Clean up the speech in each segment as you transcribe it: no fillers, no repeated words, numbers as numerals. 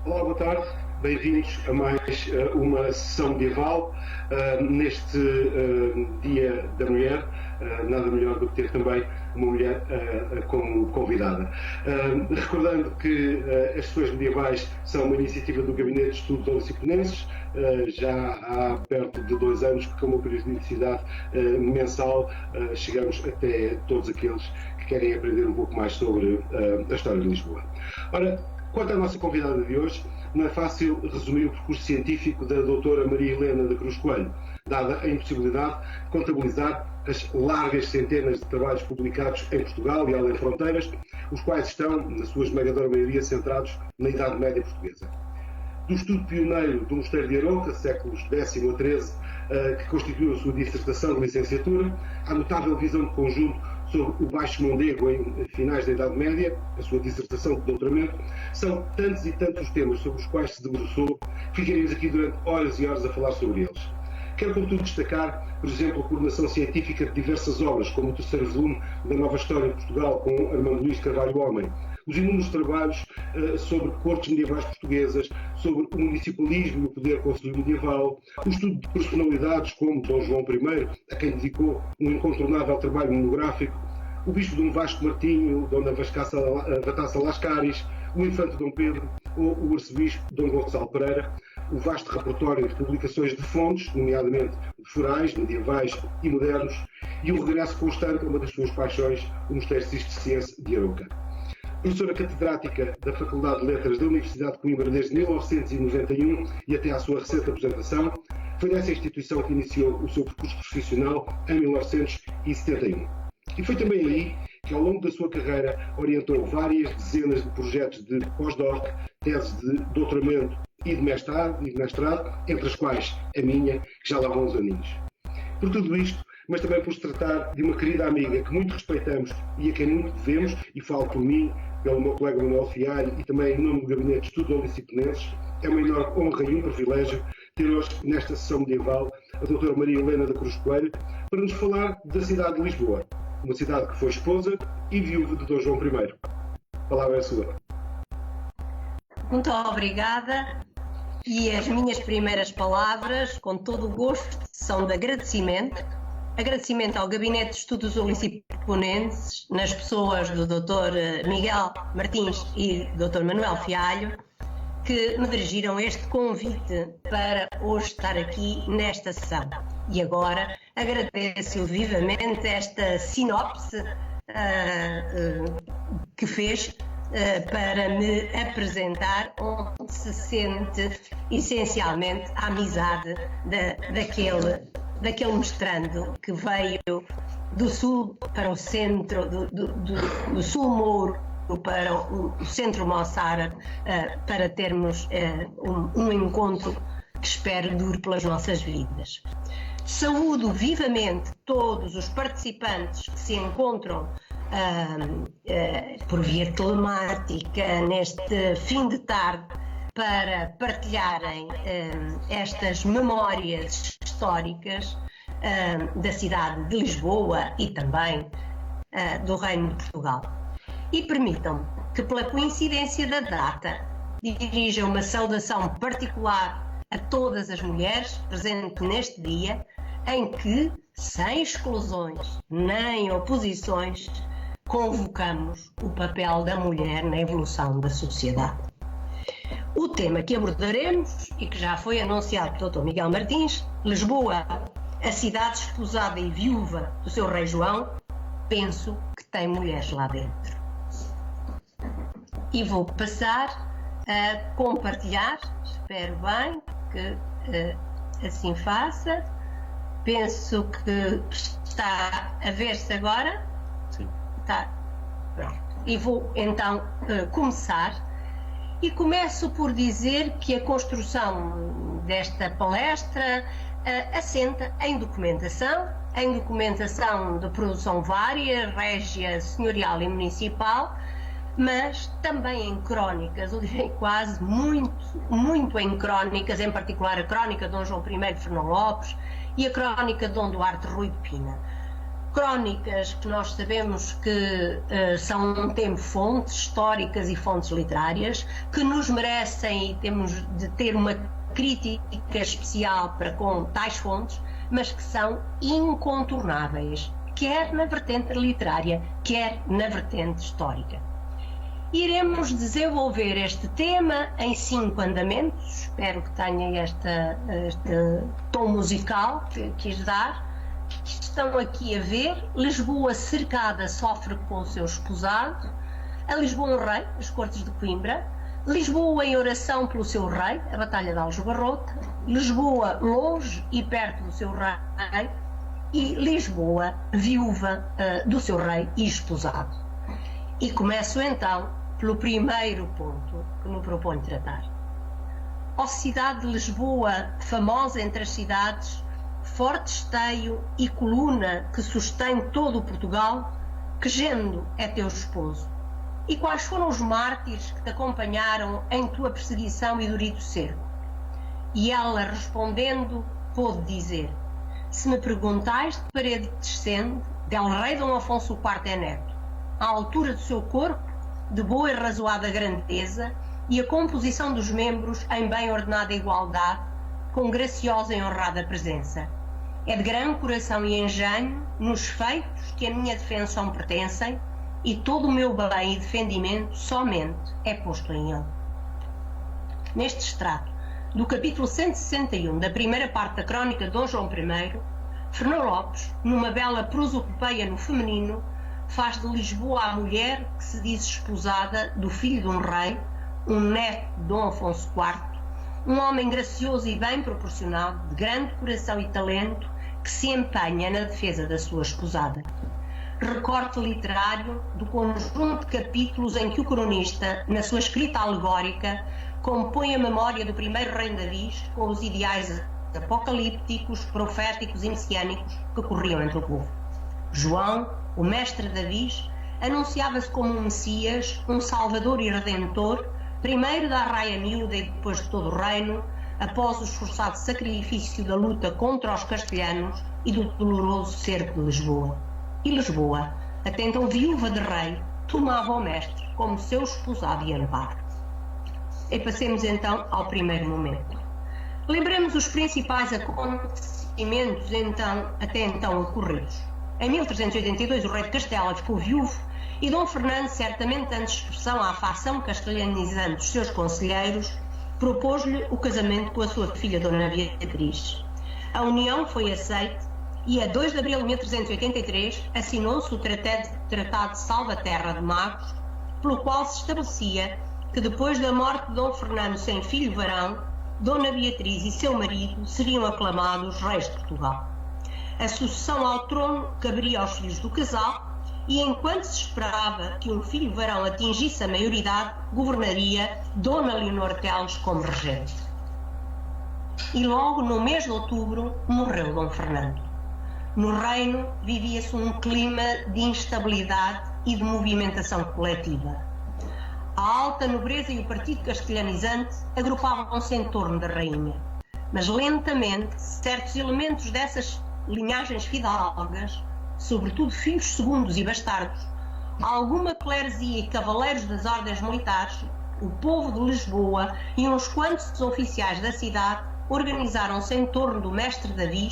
Olá, boa tarde. Bem-vindos a mais uma sessão medieval. Neste Dia da Mulher, nada melhor do que ter também uma mulher como convidada. Recordando que as sessões medievais são uma iniciativa do Gabinete de Estudos Oliciponenses, já há perto de 2 anos que, com uma periodicidade mensal, chegamos até todos aqueles que querem aprender um pouco mais sobre a história de Lisboa. Ora, quanto à nossa convidada de hoje, não é fácil resumir o percurso científico da doutora Maria Helena da Cruz Coelho, dada a impossibilidade de contabilizar as largas centenas de trabalhos publicados em Portugal e além fronteiras, os quais estão, na sua esmagadora maioria, centrados na Idade Média Portuguesa. Do estudo pioneiro do Mosteiro de Arouca, séculos X a XIII, que constituiu a sua dissertação de licenciatura, à notável visão de conjunto sobre o Baixo Mondego em finais da Idade Média, a sua dissertação de doutoramento, são tantos e tantos os temas sobre os quais se debruçou, que ficaríamos aqui durante horas e horas a falar sobre eles. Quero, contudo, destacar, por exemplo, a coordenação científica de diversas obras, como o terceiro volume da Nova História de Portugal, com Armando Luís Carvalho Homem, os inúmeros trabalhos sobre cortes medievais portuguesas, sobre o municipalismo e o poder conselheiro medieval, o estudo de personalidades como Dom João I, a quem dedicou um incontornável trabalho monográfico, o bispo Dom Vasco Martinho, Dona Vatassa Lascaris, o infante Dom Pedro ou o arcebispo Dom Gonçalo Pereira, o vasto repertório de publicações de fontes, nomeadamente de forais, medievais e modernos, e o regresso constante a uma das suas paixões, o Mosteiro Cisterciense de Arouca. Professora catedrática da Faculdade de Letras da Universidade de Coimbra desde 1991 e até à sua recente apresentação, foi nessa instituição que iniciou o seu percurso profissional em 1971. E foi também aí que, ao longo da sua carreira, orientou várias dezenas de projetos de pós-doc, teses de doutoramento e de mestrado, entre as quais a minha, que já lá vão uns aninhos. Por tudo isto, mas também por se tratar de uma querida amiga que muito respeitamos e a quem muito devemos, e falo por mim, pelo meu colega Manuel Fialho e também em nome do Gabinete de Estudos Oliciponenses, é uma enorme honra e um privilégio ter hoje, nesta sessão medieval, a doutora Maria Helena da Cruz Coelho, para nos falar da cidade de Lisboa, uma cidade que foi esposa e viúva de Dom João I. A palavra é sua. Muito obrigada. E as minhas primeiras palavras, com todo o gosto, são de agradecimento. Agradecimento ao Gabinete de Estudos Oliciponenses, nas pessoas do Dr. Miguel Martins e do Dr. Manuel Fialho, que me dirigiram este convite para hoje estar aqui nesta sessão. E agora agradeço vivamente esta sinopse que fez para me apresentar, onde se sente essencialmente a amizade daquele mestrando que veio do sul para o centro, do sul Mouro para o centro moçárabe, para termos um encontro que espero dure pelas nossas vidas. Saúdo vivamente todos os participantes que se encontram por via telemática neste fim de tarde para partilharem estas memórias históricas da cidade de Lisboa e também do Reino de Portugal. E permitam-me que, pela coincidência da data, dirija uma saudação particular a todas as mulheres presentes neste dia, em que, sem exclusões nem oposições, convocamos o papel da mulher na evolução da sociedade. O tema que abordaremos, e que já foi anunciado pelo Dr. Miguel Martins, Lisboa, a cidade esposada e viúva do seu rei João, penso que tem mulheres lá dentro. E vou passar a compartilhar, espero bem que assim faça. Penso que está a ver-se agora. Sim. Está. Pronto. E vou então começar. E começo por dizer que a construção desta palestra assenta em documentação de produção vária, régia, senhorial e municipal, mas também em crónicas, eu direi quase muito em crónicas, em particular a crónica de Dom João I de Fernão Lopes e a crónica de Dom Duarte Rui de Pina. crónicas que nós sabemos que são um tempo fontes históricas e fontes literárias que nos merecem e temos de ter uma crítica especial para com tais fontes, mas que são incontornáveis, quer na vertente literária, quer na vertente histórica. Iremos desenvolver este tema em 5 andamentos, espero que tenha este tom musical que quis dar. Estão aqui a ver: Lisboa cercada sofre com o seu esposado, a Lisboa um rei, as Cortes de Coimbra, Lisboa em oração pelo seu rei, a Batalha de Aljubarrota, Lisboa longe e perto do seu rei e Lisboa viúva do seu rei e esposado. E começo então pelo primeiro ponto que me proponho tratar. Ó cidade de Lisboa, famosa entre as cidades, forte esteio e coluna que sustém todo o Portugal, que género é teu esposo? E quais foram os mártires que te acompanharam em tua perseguição e durito cerco? E ela, respondendo, pôde dizer: se me perguntais de parede descende, del rei Dom Afonso IV é neto, à altura do seu corpo, de boa e razoada grandeza, e a composição dos membros em bem ordenada igualdade, com graciosa e honrada presença. É de grande coração e engenho nos feitos que a minha defensão pertencem, e todo o meu bem e defendimento somente é posto em ele. Neste extrato do capítulo 161 da primeira parte da crónica de Dom João I, Fernão Lopes, numa bela prosopopeia no feminino, faz de Lisboa a mulher que se diz esposada do filho de um rei, um neto de Dom Afonso IV, um homem gracioso e bem proporcionado, de grande coração e talento, que se empenha na defesa da sua esposada. Recorte literário do conjunto de capítulos em que o cronista, na sua escrita alegórica, compõe a memória do primeiro rei Davi com os ideais apocalípticos, proféticos e messiânicos que corriam entre o povo. João, o mestre Davi, anunciava-se como um Messias, um Salvador e Redentor, primeiro da Arraia Miúda e depois de todo o reino, após o esforçado sacrifício da luta contra os castelhanos e do doloroso cerco de Lisboa. E Lisboa, até então viúva de rei, tomava o mestre como seu esposado e amparo. E passemos então ao primeiro momento. Lembremos os principais acontecimentos até então ocorridos. Em 1382 o rei de Castela ficou viúvo e Dom Fernando, certamente dando expressão à facção castelhanizante dos seus conselheiros, propôs-lhe o casamento com a sua filha Dona Beatriz. A união foi aceita e a 2 de abril de 1383 assinou-se o Tratado de Salvaterra de Magos, pelo qual se estabelecia que depois da morte de Dom Fernando sem filho varão, Dona Beatriz e seu marido seriam aclamados reis de Portugal. A sucessão ao trono caberia aos filhos do casal e, enquanto se esperava que um filho varão atingisse a maioridade, governaria Dona Leonor Teles como regente. E logo no mês de outubro morreu Dom Fernando. No reino vivia-se um clima de instabilidade e de movimentação coletiva. A alta nobreza e o partido castelhanizante agrupavam-se em torno da rainha, mas lentamente certos elementos dessas linhagens fidalgas, sobretudo filhos segundos e bastardos, alguma cleresia e cavaleiros das ordens militares, o povo de Lisboa e uns quantos oficiais da cidade organizaram-se em torno do mestre Davi,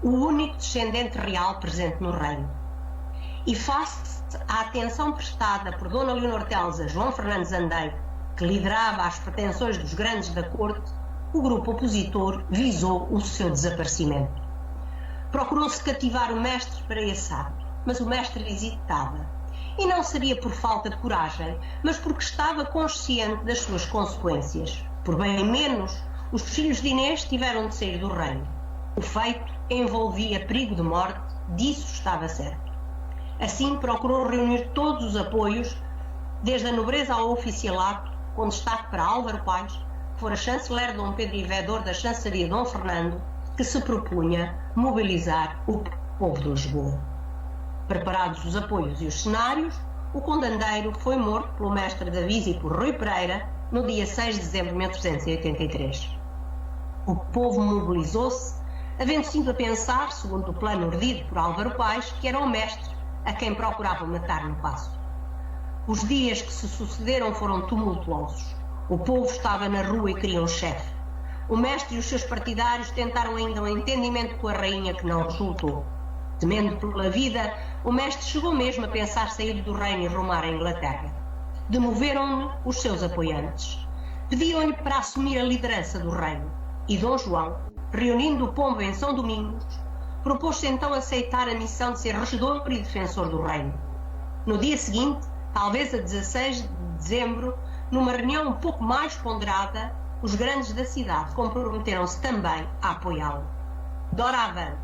o único descendente real presente no reino. E face à atenção prestada por Dona Leonor Teles a João Fernando Zandeiro, que liderava as pretensões dos grandes da corte, o grupo opositor visou o seu desaparecimento. Procurou-se cativar o mestre para esse ato, mas o mestre hesitava. E não seria por falta de coragem, mas porque estava consciente das suas consequências. Por bem menos, os filhos de Inês tiveram de sair do reino. O feito envolvia perigo de morte, disso estava certo. Assim procurou reunir todos os apoios, desde a nobreza ao oficialato, com destaque para Álvaro Paes, que fora chanceler Dom Pedro e vedor da chanceria de Dom Fernando, que se propunha mobilizar o povo de Lisboa. Preparados os apoios e os cenários, o condandeiro foi morto pelo mestre Davi e por Rui Pereira no dia 6 de dezembro de 1383. O povo mobilizou-se, havendo sido a pensar, segundo o plano urdido por Álvaro Paes, que era o mestre a quem procuravam matar no Paço. Os dias que se sucederam foram tumultuosos. O povo estava na rua e queria um chefe. O mestre e os seus partidários tentaram ainda um entendimento com a rainha, que não resultou. Temendo pela vida, o mestre chegou mesmo a pensar sair do reino e rumar à Inglaterra. Demoveram-lhe os seus apoiantes. Pediam-lhe para assumir a liderança do reino. E Dom João, reunindo o povo em São Domingos, propôs-se então aceitar a missão de ser regedor e defensor do reino. No dia seguinte, talvez a 16 de dezembro, numa reunião um pouco mais ponderada, os grandes da cidade comprometeram-se também a apoiá-lo. Doravante,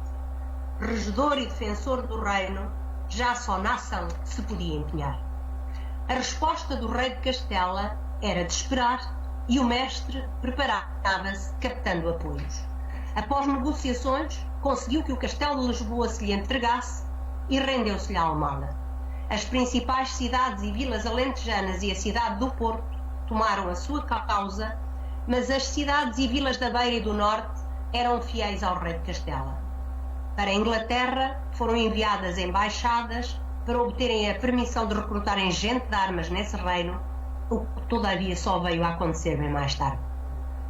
regedor e defensor do reino, já só na ação se podia empenhar. A resposta do rei de Castela era de esperar e o mestre preparava-se captando apoios. Após negociações, conseguiu que o Castelo de Lisboa se lhe entregasse e rendeu-se-lhe a Almada. As principais cidades e vilas alentejanas e a cidade do Porto tomaram a sua causa, mas as cidades e vilas da Beira e do Norte eram fiéis ao rei de Castela. Para a Inglaterra foram enviadas embaixadas para obterem a permissão de recrutarem gente de armas nesse reino, o que todavia só veio a acontecer bem mais tarde.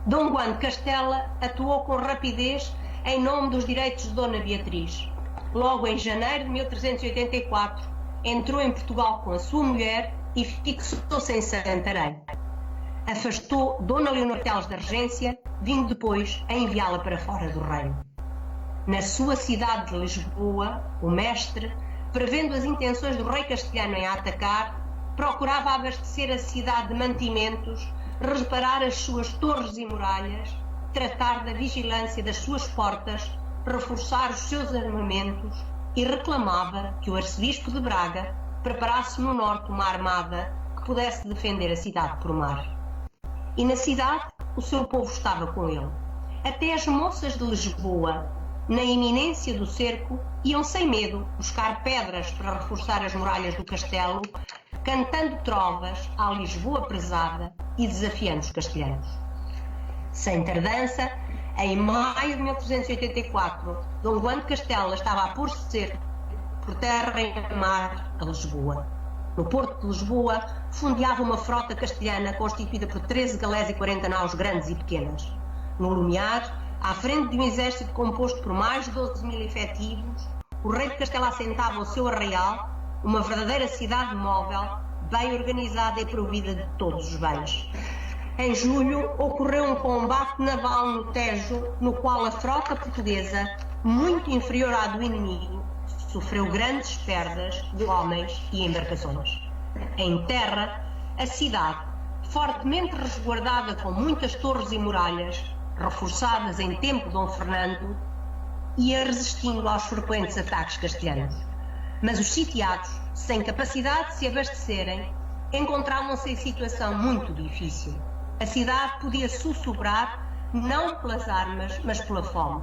Dom Juan de Castela atuou com rapidez em nome dos direitos de Dona Beatriz. Logo em janeiro de 1384, entrou em Portugal com a sua mulher e fixou-se em Santarém. Afastou Dona Leonor Teles da regência, vindo depois a enviá-la para fora do reino. Na sua cidade de Lisboa, o mestre, prevendo as intenções do rei castelhano em a atacar, procurava abastecer a cidade de mantimentos, reparar as suas torres e muralhas, tratar da vigilância das suas portas, reforçar os seus armamentos e reclamava que o arcebispo de Braga preparasse no norte uma armada que pudesse defender a cidade por mar. E na cidade o seu povo estava com ele. Até as moças de Lisboa, na iminência do cerco, iam sem medo buscar pedras para reforçar as muralhas do castelo, cantando trovas à Lisboa prezada e desafiando os castelhanos. Sem tardança, em maio de 1384, Dom Juan de Castela estava a pôr-se cerco por terra e mar a Lisboa. No porto de Lisboa, fundeava uma frota castelhana constituída por 13 galés e 40 naus grandes e pequenas. No Lumiar, à frente de um exército composto por mais de 12 mil efetivos, o rei de Castela assentava o seu arraial, uma verdadeira cidade móvel, bem organizada e provida de todos os bens. Em julho, ocorreu um combate naval no Tejo, no qual a frota portuguesa, muito inferior à do inimigo, sofreu grandes perdas de homens e embarcações. Em terra, a cidade, fortemente resguardada com muitas torres e muralhas, reforçadas em tempo de Dom Fernando, ia resistindo aos frequentes ataques castelhanos. Mas os sitiados, sem capacidade de se abastecerem, encontravam-se em situação muito difícil. A cidade podia sussurrar não pelas armas, mas pela fome.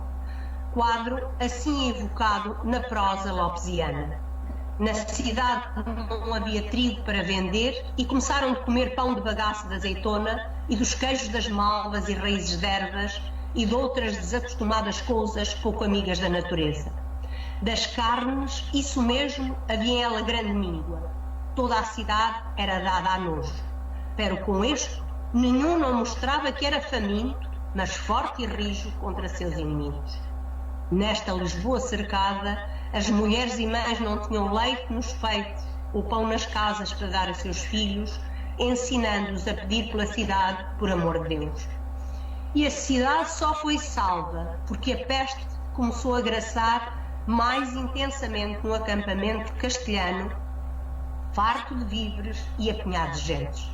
Quadro assim evocado na prosa lopesiana. Na cidade não havia trigo para vender e começaram a comer pão de bagaço de azeitona e dos queijos das malvas e raízes de ervas e de outras desacostumadas coisas pouco amigas da natureza. Das carnes, isso mesmo, havia em ela grande míngua. Toda a cidade era dada a nojo. Pero com isto, nenhum não mostrava que era faminto, mas forte e rijo contra seus inimigos. Nesta Lisboa cercada, as mulheres e mães não tinham leite nos peitos, ou pão nas casas para dar a seus filhos, ensinando-os a pedir pela cidade por amor de Deus. E a cidade só foi salva porque a peste começou a graçar mais intensamente no acampamento castelhano, farto de víveres e apinhado de gentes.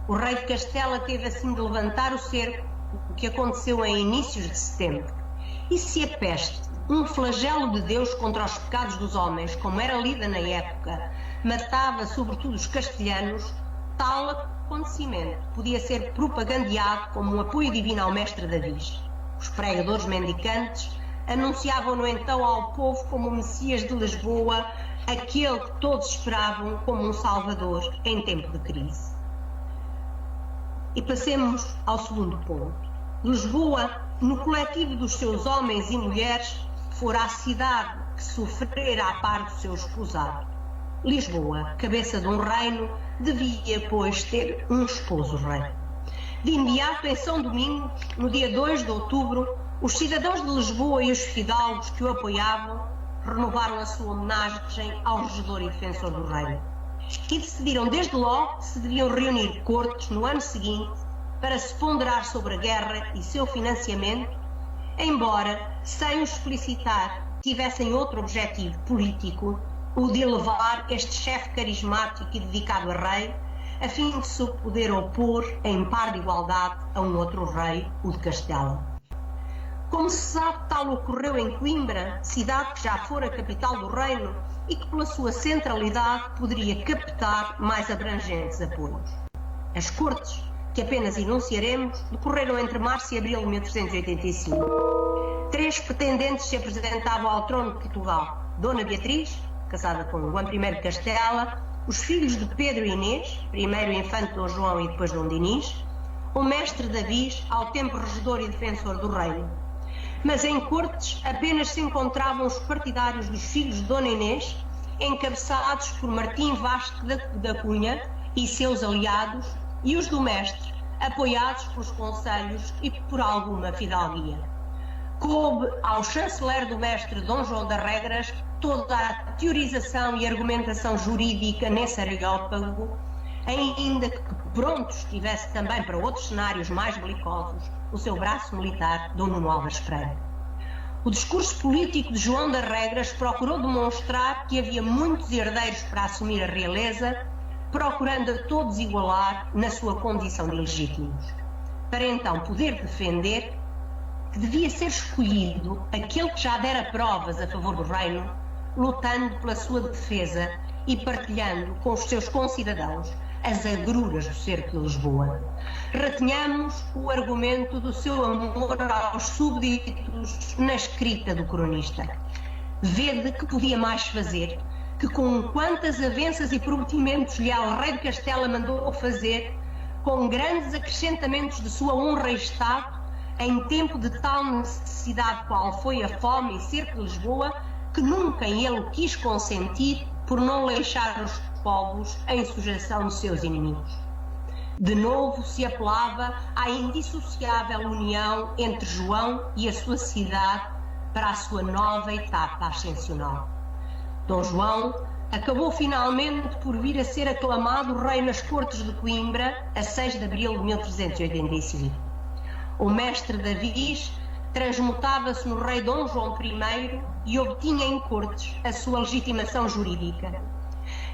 O rei de Castela teve assim de levantar o cerco, o que aconteceu em inícios de setembro. E se a peste, um flagelo de Deus contra os pecados dos homens, como era lida na época, matava sobretudo os castelhanos, tal acontecimento podia ser propagandeado como um apoio divino ao mestre Davi. Os pregadores mendicantes anunciavam-no então ao povo como o Messias de Lisboa, aquele que todos esperavam como um salvador em tempo de crise. E passemos ao segundo ponto. Lisboa no coletivo dos seus homens e mulheres, fora a cidade que sofrera a par do seu esposado. Lisboa, cabeça de um reino, devia, pois, ter um esposo rei. De imediato, em São Domingos, no dia 2 de outubro, os cidadãos de Lisboa e os fidalgos que o apoiavam renovaram a sua homenagem ao regedor e defensor do reino. E decidiram desde logo que se deviam reunir cortes no ano seguinte para se ponderar sobre a guerra e seu financiamento, embora, sem os felicitar, tivessem outro objetivo político, o de elevar este chefe carismático e dedicado a rei, a fim de se poder opor em par de igualdade a um outro rei, o de Castela. Como se sabe, tal ocorreu em Coimbra, cidade que já fora capital do reino e que pela sua centralidade poderia captar mais abrangentes apoios. As cortes, que apenas enunciaremos, decorreram entre março e abril de 1385. 3 pretendentes se apresentavam ao trono de Portugal: Dona Beatriz, casada com João I de Castela, os filhos de Pedro e Inês, primeiro infante Dom João e depois Dom Dinis, o mestre Davis, ao tempo regedor e defensor do reino. Mas em cortes apenas se encontravam os partidários dos filhos de Dona Inês, encabeçados por Martim Vasco da Cunha e seus aliados, e os do mestre, apoiados pelos conselhos e por alguma fidalguia. Coube ao chanceler do mestre Dom João das Regras toda a teorização e argumentação jurídica nesse areópago, ainda que pronto estivesse também para outros cenários mais belicosos o seu braço militar, Dom Nuno Álvares Freire. O discurso político de João das Regras procurou demonstrar que havia muitos herdeiros para assumir a realeza, procurando a todos igualar na sua condição de legítimos, para então poder defender que devia ser escolhido aquele que já dera provas a favor do reino, lutando pela sua defesa e partilhando com os seus concidadãos as agruras do cerco de Lisboa. Retenhamos o argumento do seu amor aos súbditos na escrita do cronista. Vede que podia mais fazer, que com quantas avanças e prometimentos lhe ao rei de Castela mandou fazer, com grandes acrescentamentos de sua honra e estado, em tempo de tal necessidade qual foi a fome e cerco de Lisboa, que nunca em ele quis consentir por não deixar os povos em sujeição dos seus inimigos. De novo se apelava à indissociável união entre João e a sua cidade para a sua nova etapa ascensional. Dom João acabou finalmente por vir a ser aclamado rei nas cortes de Coimbra a 6 de abril de 1385. O mestre Davis transmutava-se no rei Dom João I e obtinha em cortes a sua legitimação jurídica.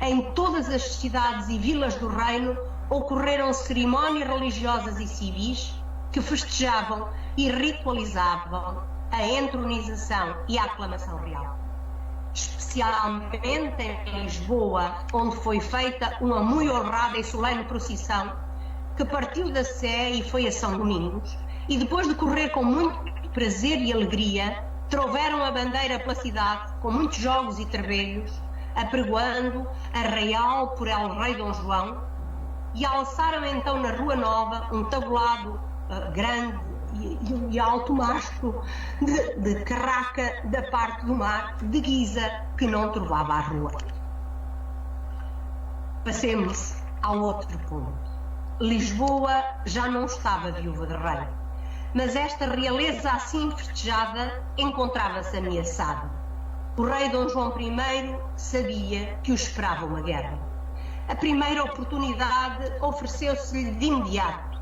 Em todas as cidades e vilas do reino ocorreram cerimónias religiosas e civis que festejavam e ritualizavam a entronização e a aclamação real. Especialmente em Lisboa, onde foi feita uma muito honrada e solene procissão que partiu da Sé e foi a São Domingos, e depois de correr com muito prazer e alegria, trouxeram a bandeira pela cidade com muitos jogos e trevelhos, apregoando a real por el rei Dom João, e alçaram então na Rua Nova um tabulado grande e alto mastro de carraca da parte do mar, de guisa que não trovava a rua. Passemos ao outro ponto. Lisboa já não estava viúva de rei, mas esta realeza assim festejada encontrava-se ameaçada. O rei Dom João I sabia que o esperava uma guerra. A primeira oportunidade ofereceu-se-lhe de imediato.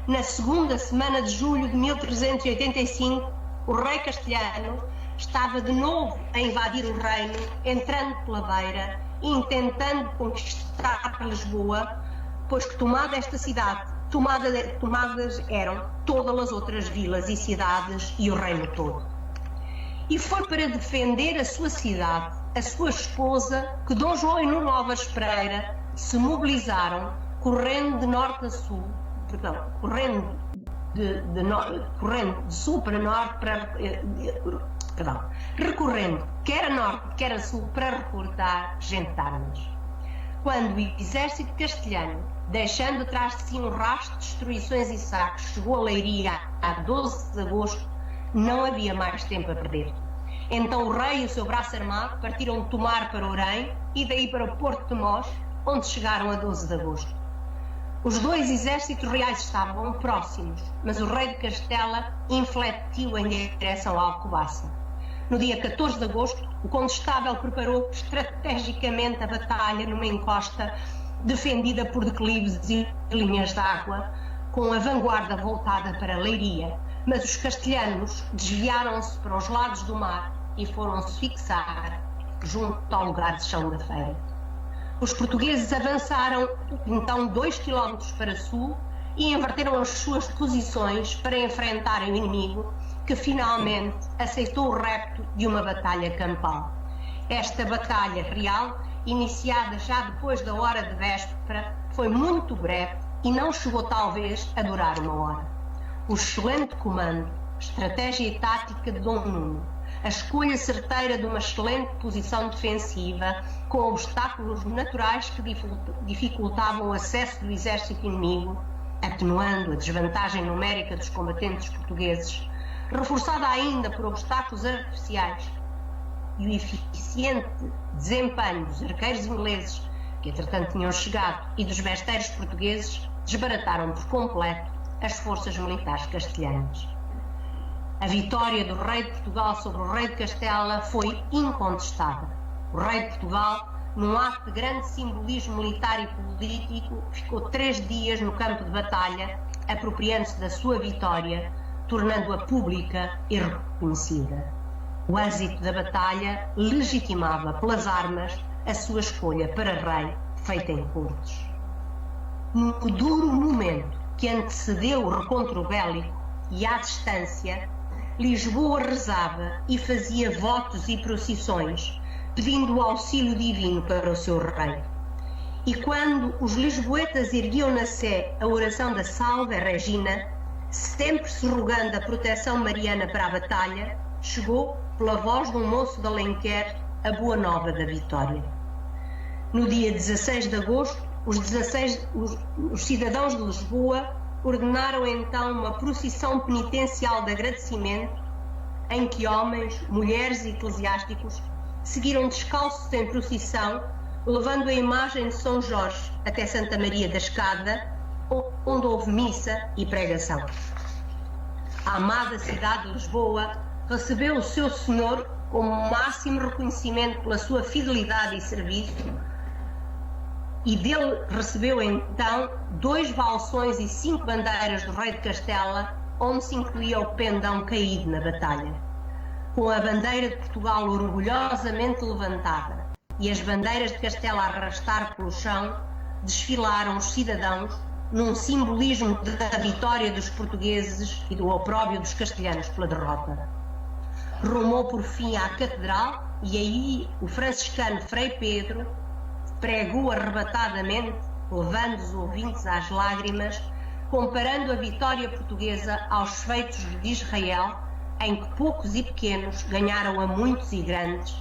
Na segunda semana de julho de 1385, o rei castelhano estava de novo a invadir o reino, entrando pela beira e intentando conquistar Lisboa, pois que tomada esta cidade, tomadas eram todas as outras vilas e cidades e o reino todo. E foi para defender a sua cidade, a sua esposa, que Dom João e Nuno Álvares Pereira se mobilizaram, correndo de norte a sul, correndo de sul para norte, recorrendo quer a norte, quer a sul, para recrutar gente de armas. quando o exército castelhano, deixando atrás de si um rastro de destruições e saques, chegou a Leiria a 12 de agosto, não havia mais tempo a perder. Então o rei e o seu braço armado partiram de Tomar para Orém e daí para o Porto de Mós, onde chegaram a 12 de agosto. Os dois exércitos reais estavam próximos, mas o rei de Castela infletiu em direção à Alcobaça. No dia 14 de agosto, o condestável preparou estrategicamente a batalha numa encosta defendida por declives e linhas de água, com a vanguarda voltada para Leiria, mas os castelhanos desviaram-se para os lados do mar e foram-se fixar junto ao lugar de chão da feira. Os portugueses avançaram então 2 km para sul e inverteram as suas posições para enfrentarem o inimigo, que finalmente aceitou o repto de uma batalha campal. Esta batalha real, iniciada já depois da hora de véspera, foi muito breve e não chegou talvez a durar 1 hora. O excelente comando, estratégia e tática de Dom Nuno, a escolha certeira de uma excelente posição defensiva com obstáculos naturais que dificultavam o acesso do exército inimigo, atenuando a desvantagem numérica dos combatentes portugueses, reforçada ainda por obstáculos artificiais, e o eficiente desempenho dos arqueiros ingleses, que entretanto tinham chegado, e dos besteiros portugueses, desbarataram por completo as forças militares castelhanas. A vitória do rei de Portugal sobre o rei de Castela foi incontestável. O rei de Portugal, num ato de grande simbolismo militar e político, ficou 3 dias no campo de batalha, apropriando-se da sua vitória, tornando-a pública e reconhecida. O êxito da batalha legitimava pelas armas a sua escolha para rei feita em Cortes. No duro momento que antecedeu o recontro bélico e à distância, Lisboa rezava e fazia votos e procissões, pedindo o auxílio divino para o seu rei. E quando os lisboetas erguiam na Sé a oração da Salve Regina, sempre se rogando a proteção mariana para a batalha, chegou, pela voz de um moço de Alenquer, a boa nova da vitória. No dia 16 de agosto, os cidadãos de Lisboa ordenaram então uma procissão penitencial de agradecimento, em que homens, mulheres e eclesiásticos seguiram descalços em procissão, levando a imagem de São Jorge até Santa Maria da Escada, onde houve missa e pregação. A amada cidade de Lisboa recebeu o seu senhor com o máximo reconhecimento pela sua fidelidade e serviço, e dele recebeu então 2 valsões e 5 bandeiras do rei de Castela, onde se incluía o pendão caído na batalha. Com a bandeira de Portugal orgulhosamente levantada e as bandeiras de Castela a arrastar pelo chão, desfilaram os cidadãos num simbolismo da vitória dos portugueses e do opróbrio dos castelhanos pela derrota. Rumou por fim à catedral e aí o franciscano Frei Pedro pregou arrebatadamente, levando os ouvintes às lágrimas, comparando a vitória portuguesa aos feitos de Israel, em que poucos e pequenos ganharam a muitos e grandes,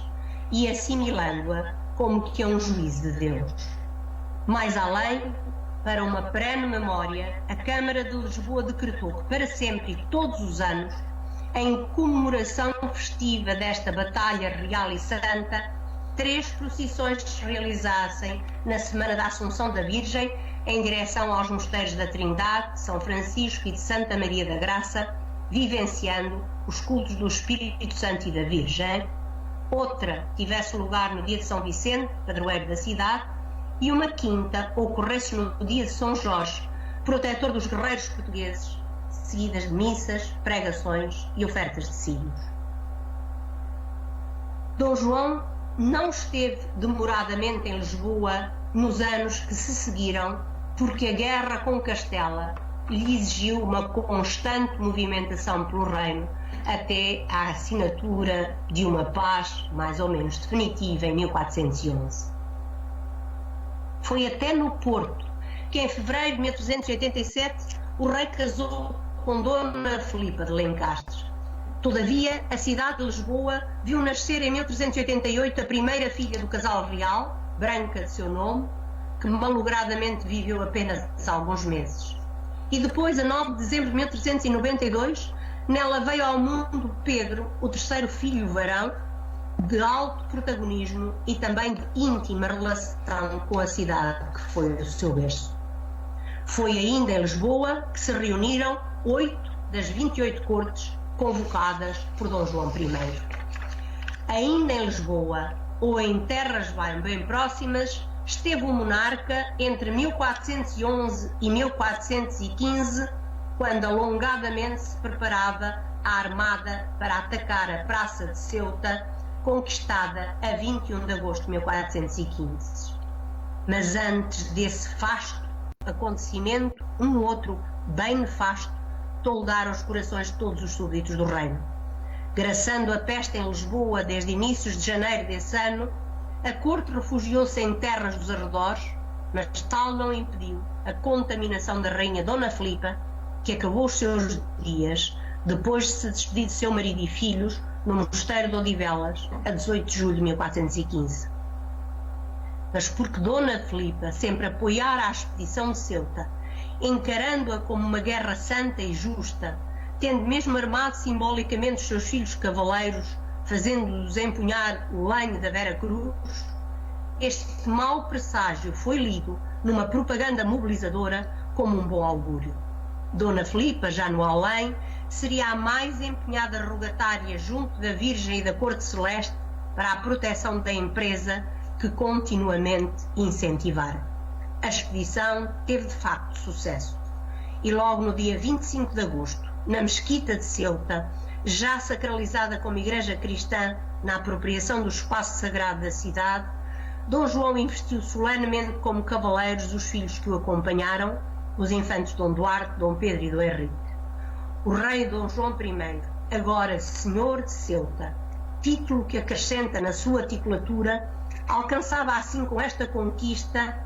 e assimilando-a como que a um juízo de Deus. Mais além, para uma perene memória, a Câmara de Lisboa decretou que para sempre e todos os anos, em comemoração festiva desta batalha real e santa, 3 procissões se realizassem na Semana da Assunção da Virgem, em direção aos mosteiros da Trindade, de São Francisco e de Santa Maria da Graça, vivenciando os cultos do Espírito Santo e da Virgem. Outra tivesse lugar no dia de São Vicente, padroeiro da cidade, e uma quinta ocorresse no dia de São Jorge, protetor dos guerreiros portugueses, seguidas de missas, pregações e ofertas de signos. Dom João não esteve demoradamente em Lisboa nos anos que se seguiram, porque a guerra com Castela lhe exigiu uma constante movimentação pelo reino até à assinatura de uma paz mais ou menos definitiva em 1411. Foi até no Porto que, em fevereiro de 1387, o rei casou com Dona Filipa de Lencastre. Todavia, a cidade de Lisboa viu nascer em 1388 a primeira filha do casal real, Branca de seu nome, que malogradamente viveu apenas alguns meses. E depois, a 9 de dezembro de 1392, nela veio ao mundo Pedro, o terceiro filho varão, de alto protagonismo e também de íntima relação com a cidade que foi o seu berço. Foi ainda em Lisboa que se reuniram 8 das 28 cortes convocadas por Dom João I. Ainda em Lisboa, ou em terras bem próximas, esteve o monarca entre 1411 e 1415, quando alongadamente se preparava a armada para atacar a Praça de Ceuta, conquistada a 21 de agosto de 1415. Mas antes desse fasto acontecimento, um outro bem nefasto toldara os corações de todos os súbditos do reino. Graçando a peste em Lisboa desde inícios de janeiro desse ano, a corte refugiou-se em terras dos arredores, mas tal não impediu a contaminação da rainha Dona Filipa, que acabou os seus dias depois de se despedir de seu marido e filhos no mosteiro de Odivelas, a 18 de julho de 1415. Mas porque Dona Filipa sempre apoiara a expedição de Ceuta, encarando-a como uma guerra santa e justa, tendo mesmo armado simbolicamente os seus filhos cavaleiros, fazendo-os empunhar o lenho da Vera Cruz, este mau presságio foi lido numa propaganda mobilizadora como um bom augúrio. Dona Filipa, já no além, seria a mais empenhada rogatária junto da Virgem e da Corte Celeste para a proteção da empresa que continuamente incentivara. A expedição teve de facto sucesso e logo no dia 25 de agosto, na Mesquita de Ceuta, já sacralizada como igreja cristã na apropriação do espaço sagrado da cidade, Dom João investiu solenemente como cavaleiros os filhos que o acompanharam, os infantes Dom Duarte, Dom Pedro e Dom Henrique. O rei Dom João I, agora Senhor de Ceuta, título que acrescenta na sua titulatura, alcançava assim com esta conquista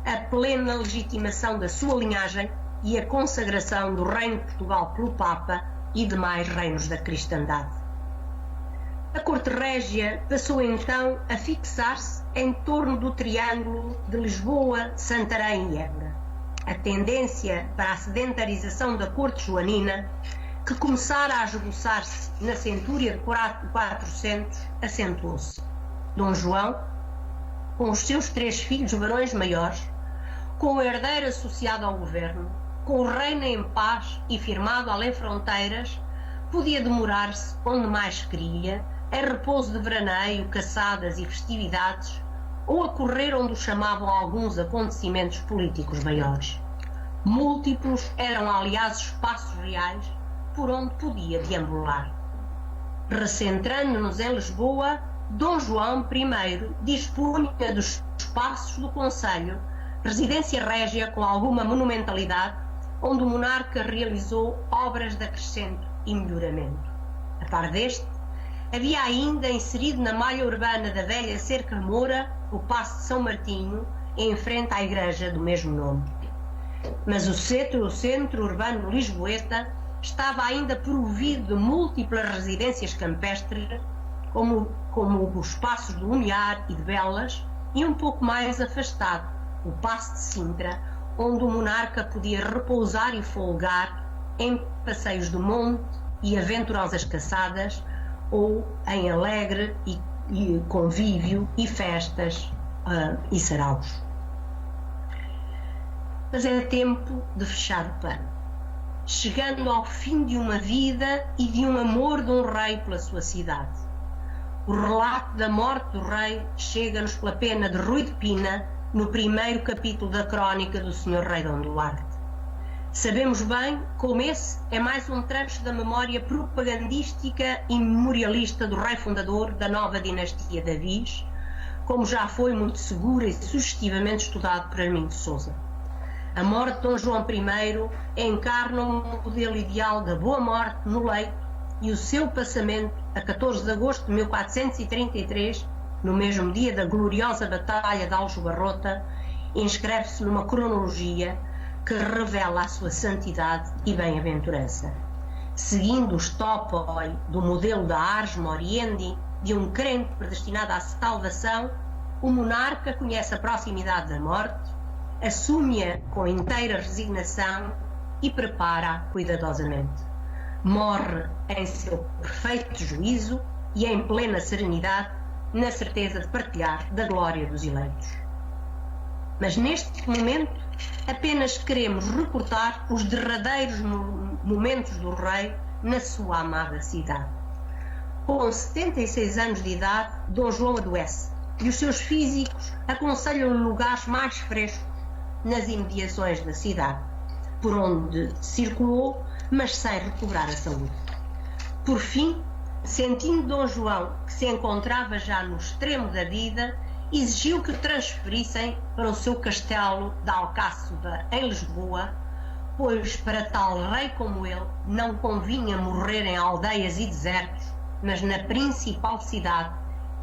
a plena legitimação da sua linhagem e a consagração do reino de Portugal pelo Papa e demais reinos da cristandade. A corte régia passou então a fixar-se em torno do triângulo de Lisboa, Santarém e Évora. A tendência para a sedentarização da corte joanina, que começara a esboçar-se na centúria de 400, acentuou-se. Dom João, com os seus 3 filhos varões maiores, com o herdeiro associado ao governo, com o reino em paz e firmado além fronteiras, podia demorar-se onde mais queria, em repouso de veraneio, caçadas e festividades, ou a correr onde o chamavam alguns acontecimentos políticos maiores. Múltiplos eram, aliás, espaços reais por onde podia deambular. Recentrando-nos em Lisboa, Dom João I dispunha dos espaços do Conselho, residência régia com alguma monumentalidade, onde o monarca realizou obras de acrescento e melhoramento. A par deste, havia ainda inserido na malha urbana da velha Cerca Moura o Paço de São Martinho, em frente à igreja do mesmo nome. Mas o centro urbano lisboeta estava ainda provido de múltiplas residências campestres, como os Passos do Uniar e de Belas, e um pouco mais afastado, o Paço de Sintra, onde o monarca podia repousar e folgar em passeios do monte e aventurosas caçadas, ou em alegre e convívio e festas e saraus. Mas é tempo de fechar o pano, chegando ao fim de uma vida e de um amor de um rei pela sua cidade. O relato da morte do rei chega-nos pela pena de Rui de Pina, no primeiro capítulo da crónica do Sr. Rei Dom Duarte. Sabemos bem como esse é mais um trecho da memória propagandística e memorialista do rei fundador da nova dinastia de Avis, como já foi muito segura e sugestivamente estudado por Armindo de Sousa. A morte de Dom João I encarna um modelo ideal da boa morte no leito, e o seu passamento a 14 de agosto de 1433, no mesmo dia da gloriosa Batalha de Aljubarrota, inscreve-se numa cronologia que revela a sua santidade e bem-aventurança. Seguindo o stopoi do modelo da Ars Moriendi, de um crente predestinado à salvação, o monarca conhece a proximidade da morte assume-a com inteira resignação e prepara-a cuidadosamente. Morre em seu perfeito juízo e em plena serenidade, na certeza de partilhar da glória dos eleitos. Mas neste momento apenas queremos reportar os derradeiros momentos do rei na sua amada cidade. Com 76 anos de idade, Dom João adoece e os seus físicos aconselham-lhe lugares mais frescos nas imediações da cidade, por onde circulou, mas sem recobrar a saúde. Por fim, sentindo Dom João que se encontrava já no extremo da vida, exigiu que o transferissem para o seu castelo de Alcáçova, em Lisboa, pois para tal rei como ele não convinha morrer em aldeias e desertos, mas na principal cidade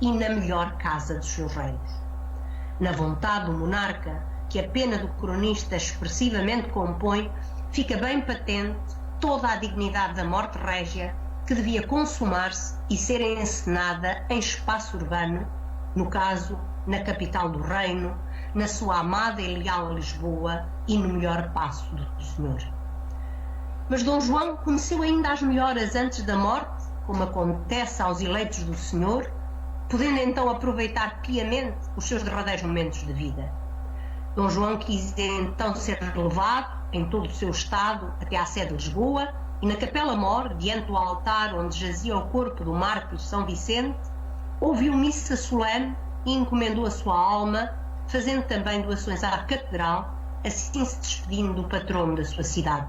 e na melhor casa dos seus reinos. Na vontade do monarca, que a pena do cronista expressivamente compõe, fica bem patente toda a dignidade da morte régia, que devia consumar-se e ser encenada em espaço urbano, no caso, na capital do reino, na sua amada e leal Lisboa e no melhor paço do Senhor. Mas Dom João conheceu ainda as melhoras antes da morte, como acontece aos eleitos do Senhor, podendo então aproveitar piamente os seus derradeiros momentos de vida. Dom João quis então ser levado, em todo o seu estado, até à sede de Lisboa, e na Capela Mor, diante do altar onde jazia o corpo do mártir São Vicente, ouviu missa solene e encomendou a sua alma, fazendo também doações à catedral, assim se despedindo do patrono da sua cidade.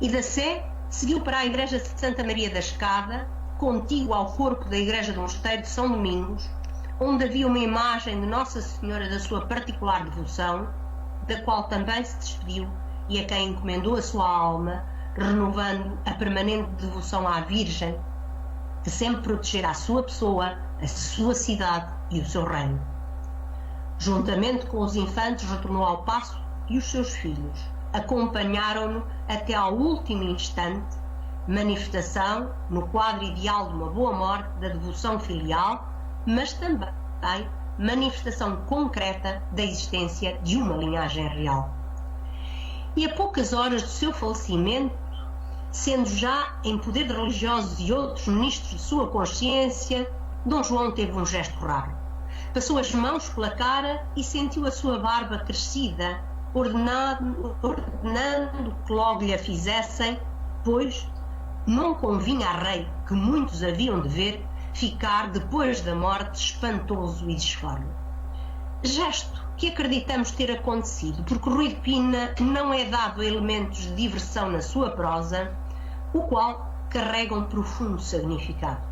E da Sé seguiu para a igreja de Santa Maria da Escada, contígua ao corpo da igreja do Mosteiro de São Domingos, onde havia uma imagem de Nossa Senhora da sua particular devoção, da qual também se despediu e a quem encomendou a sua alma, renovando a permanente devoção à Virgem, que sempre protegerá a sua pessoa, a sua cidade e o seu reino. Juntamente com os infantes retornou ao paço e os seus filhos acompanharam-no até ao último instante, manifestação no quadro ideal de uma boa morte da devoção filial, mas também manifestação concreta da existência de uma linhagem real. E a poucas horas do seu falecimento, sendo já em poder de religiosos e outros ministros de sua consciência, Dom João teve um gesto raro. Passou as mãos pela cara e sentiu a sua barba crescida, ordenando que logo lhe a fizessem, pois não convinha a rei, que muitos haviam de ver, ficar depois da morte espantoso e disforme. Gesto que acreditamos ter acontecido, porque Rui de Pina não é dado a elementos de diversão na sua prosa, o qual carrega um profundo significado.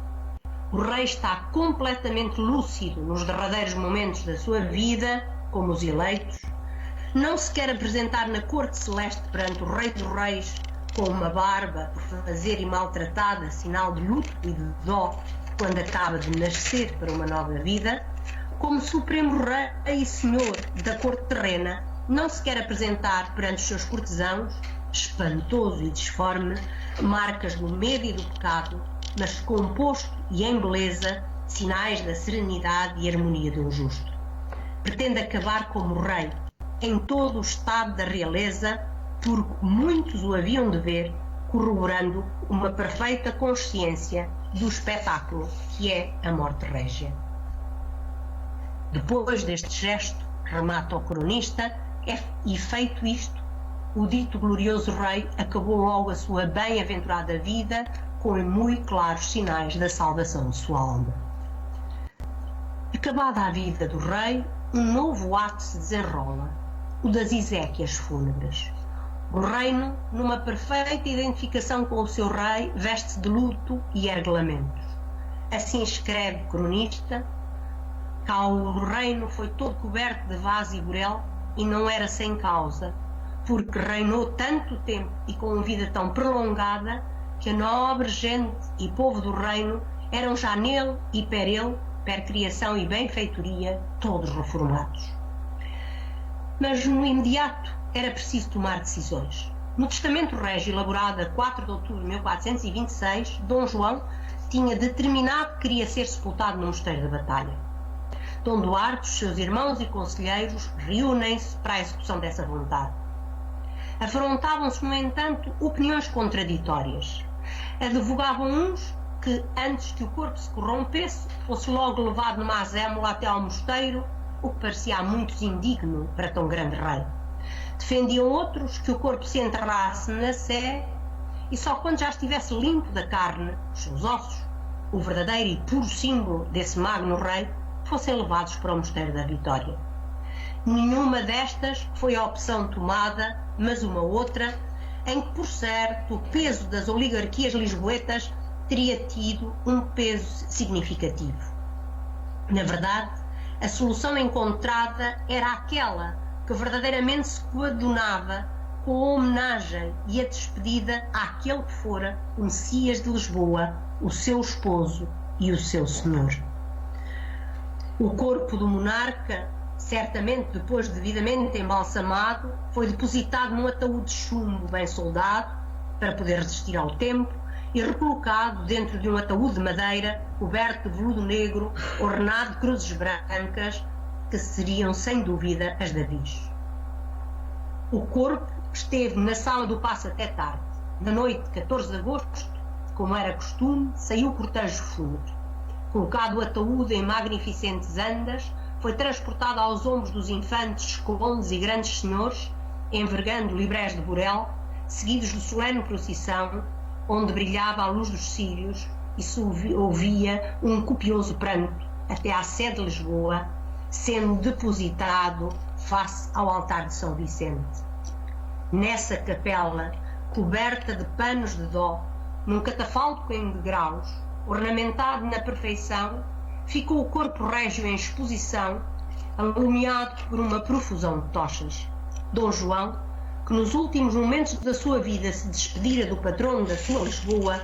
O rei está completamente lúcido nos derradeiros momentos da sua vida, como os eleitos, não se quer apresentar na corte celeste perante o rei dos reis com uma barba por fazer e maltratada, sinal de luto e de dó quando acaba de nascer para uma nova vida. Como supremo rei e senhor da corte terrena, não se quer apresentar perante os seus cortesãos, espantoso e disforme, marcas do medo e do pecado, mas composto e em beleza, sinais da serenidade e harmonia de um justo. Pretende acabar como rei, em todo o estado da realeza, porque muitos o haviam de ver, corroborando uma perfeita consciência do espetáculo que é a morte régia. Depois deste gesto, remata o cronista, e feito isto, o dito glorioso rei acabou logo a sua bem-aventurada vida com muito claros sinais da salvação de sua alma. Acabada a vida do rei, um novo ato se desenrola, o das exéquias fúnebres. O reino, numa perfeita identificação com o seu rei, veste-se de luto e ergue lamentos. Assim escreve o cronista: cá o reino foi todo coberto de vaz e burel, e não era sem causa, porque reinou tanto tempo e com vida tão prolongada, que a nobre gente e povo do reino eram já nele e per ele, per criação e benfeitoria, todos reformados. Mas no imediato era preciso tomar decisões. No testamento régio elaborado a 4 de outubro de 1426, Dom João tinha determinado que queria ser sepultado no Mosteiro da Batalha. Dom Duarte, os seus irmãos e conselheiros reúnem-se para a execução dessa vontade. Afrontavam-se, no entanto, opiniões contraditórias. Advogavam uns que, antes que o corpo se corrompesse, fosse logo levado numa azémula até ao mosteiro, o que parecia a muitos indigno para tão grande rei. Defendiam outros que o corpo se enterrasse na Sé e só quando já estivesse limpo da carne, os seus ossos, o verdadeiro e puro símbolo desse magno rei, fossem levados para o Mosteiro da Vitória. Nenhuma destas foi a opção tomada, mas uma outra, em que, por certo, o peso das oligarquias lisboetas teria tido um peso significativo. Na verdade, a solução encontrada era aquela que verdadeiramente se coadunava com a homenagem e a despedida àquele que fora o Messias de Lisboa, o seu esposo e o seu senhor. O corpo do monarca, certamente depois de devidamente embalsamado, foi depositado num ataúde de chumbo bem soldado, para poder resistir ao tempo, e recolocado dentro de um ataúde de madeira, coberto de veludo negro, ornado de cruzes brancas, que seriam sem dúvida as de Avis. O corpo esteve na sala do paço até tarde. Na noite de 14 de agosto, como era costume, saiu o cortejo fúnebre. Colocado o ataúde em magnificentes andas, foi transportado aos ombros dos infantes, condes e grandes senhores, envergando librés de burel, seguidos de solene procissão, onde brilhava a luz dos círios e se ouvia um copioso pranto até à Sé de Lisboa, sendo depositado face ao altar de São Vicente. Nessa capela, coberta de panos de dó, num catafalco em degraus, ornamentado na perfeição, ficou o corpo régio em exposição, alumiado por uma profusão de tochas. Dom João, que nos últimos momentos da sua vida se despedira do patrono da sua Lisboa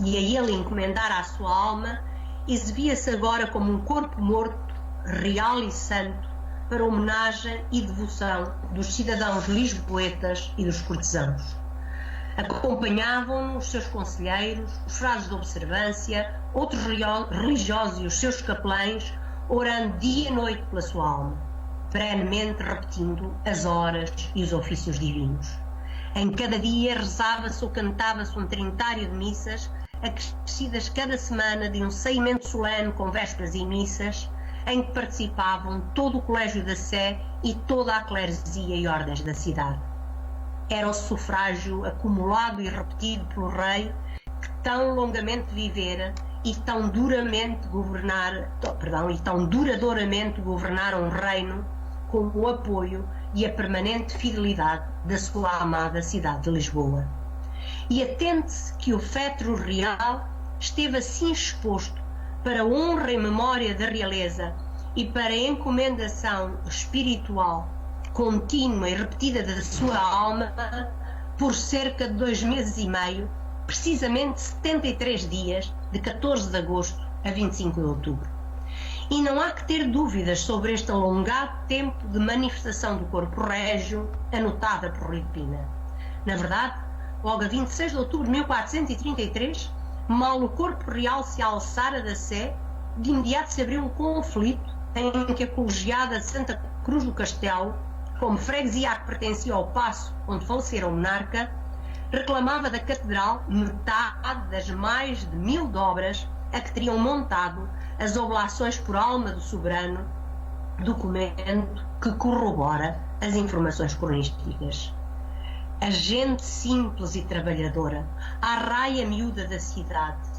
e a ele encomendara a sua alma, exibia-se agora como um corpo morto, real e santo, para homenagem e devoção dos cidadãos lisboetas e dos cortesãos. Acompanhavam-no os seus conselheiros, os frades de observância, outros religiosos e os seus capelães, orando dia e noite pela sua alma, perenemente repetindo as horas e os ofícios divinos. Em cada dia rezava-se ou cantava-se um trintário de missas, acrescidas cada semana de um saímento solene com vésperas e missas, em que participavam todo o Colégio da Sé e toda a cleresia e ordens da cidade. Era o sufrágio acumulado e repetido pelo rei, que tão longamente vivera e tão duradoramente governara um reino, com o apoio e a permanente fidelidade da sua amada cidade de Lisboa. E atente-se que o féretro real esteve assim exposto para a honra e memória da realeza e para a encomendação espiritual contínua e repetida da sua alma por cerca de 2 meses e meio, precisamente 73 dias, de 14 de agosto a 25 de outubro. E não há que ter dúvidas sobre este alongado tempo de manifestação do corpo régio anotada por Rui de Pina. Na verdade, logo a 26 de outubro de 1433, mal o corpo real se alçara da Sé, de imediato se abriu um conflito em que a colegiada de Santa Cruz do Castelo, como freguesia a que pertencia ao paço onde falecera o monarca, reclamava da catedral metade das mais de 1000 dobras a que teriam montado as oblações por alma do soberano, documento que corrobora as informações cronísticas. A gente simples e trabalhadora, a raia miúda da cidade,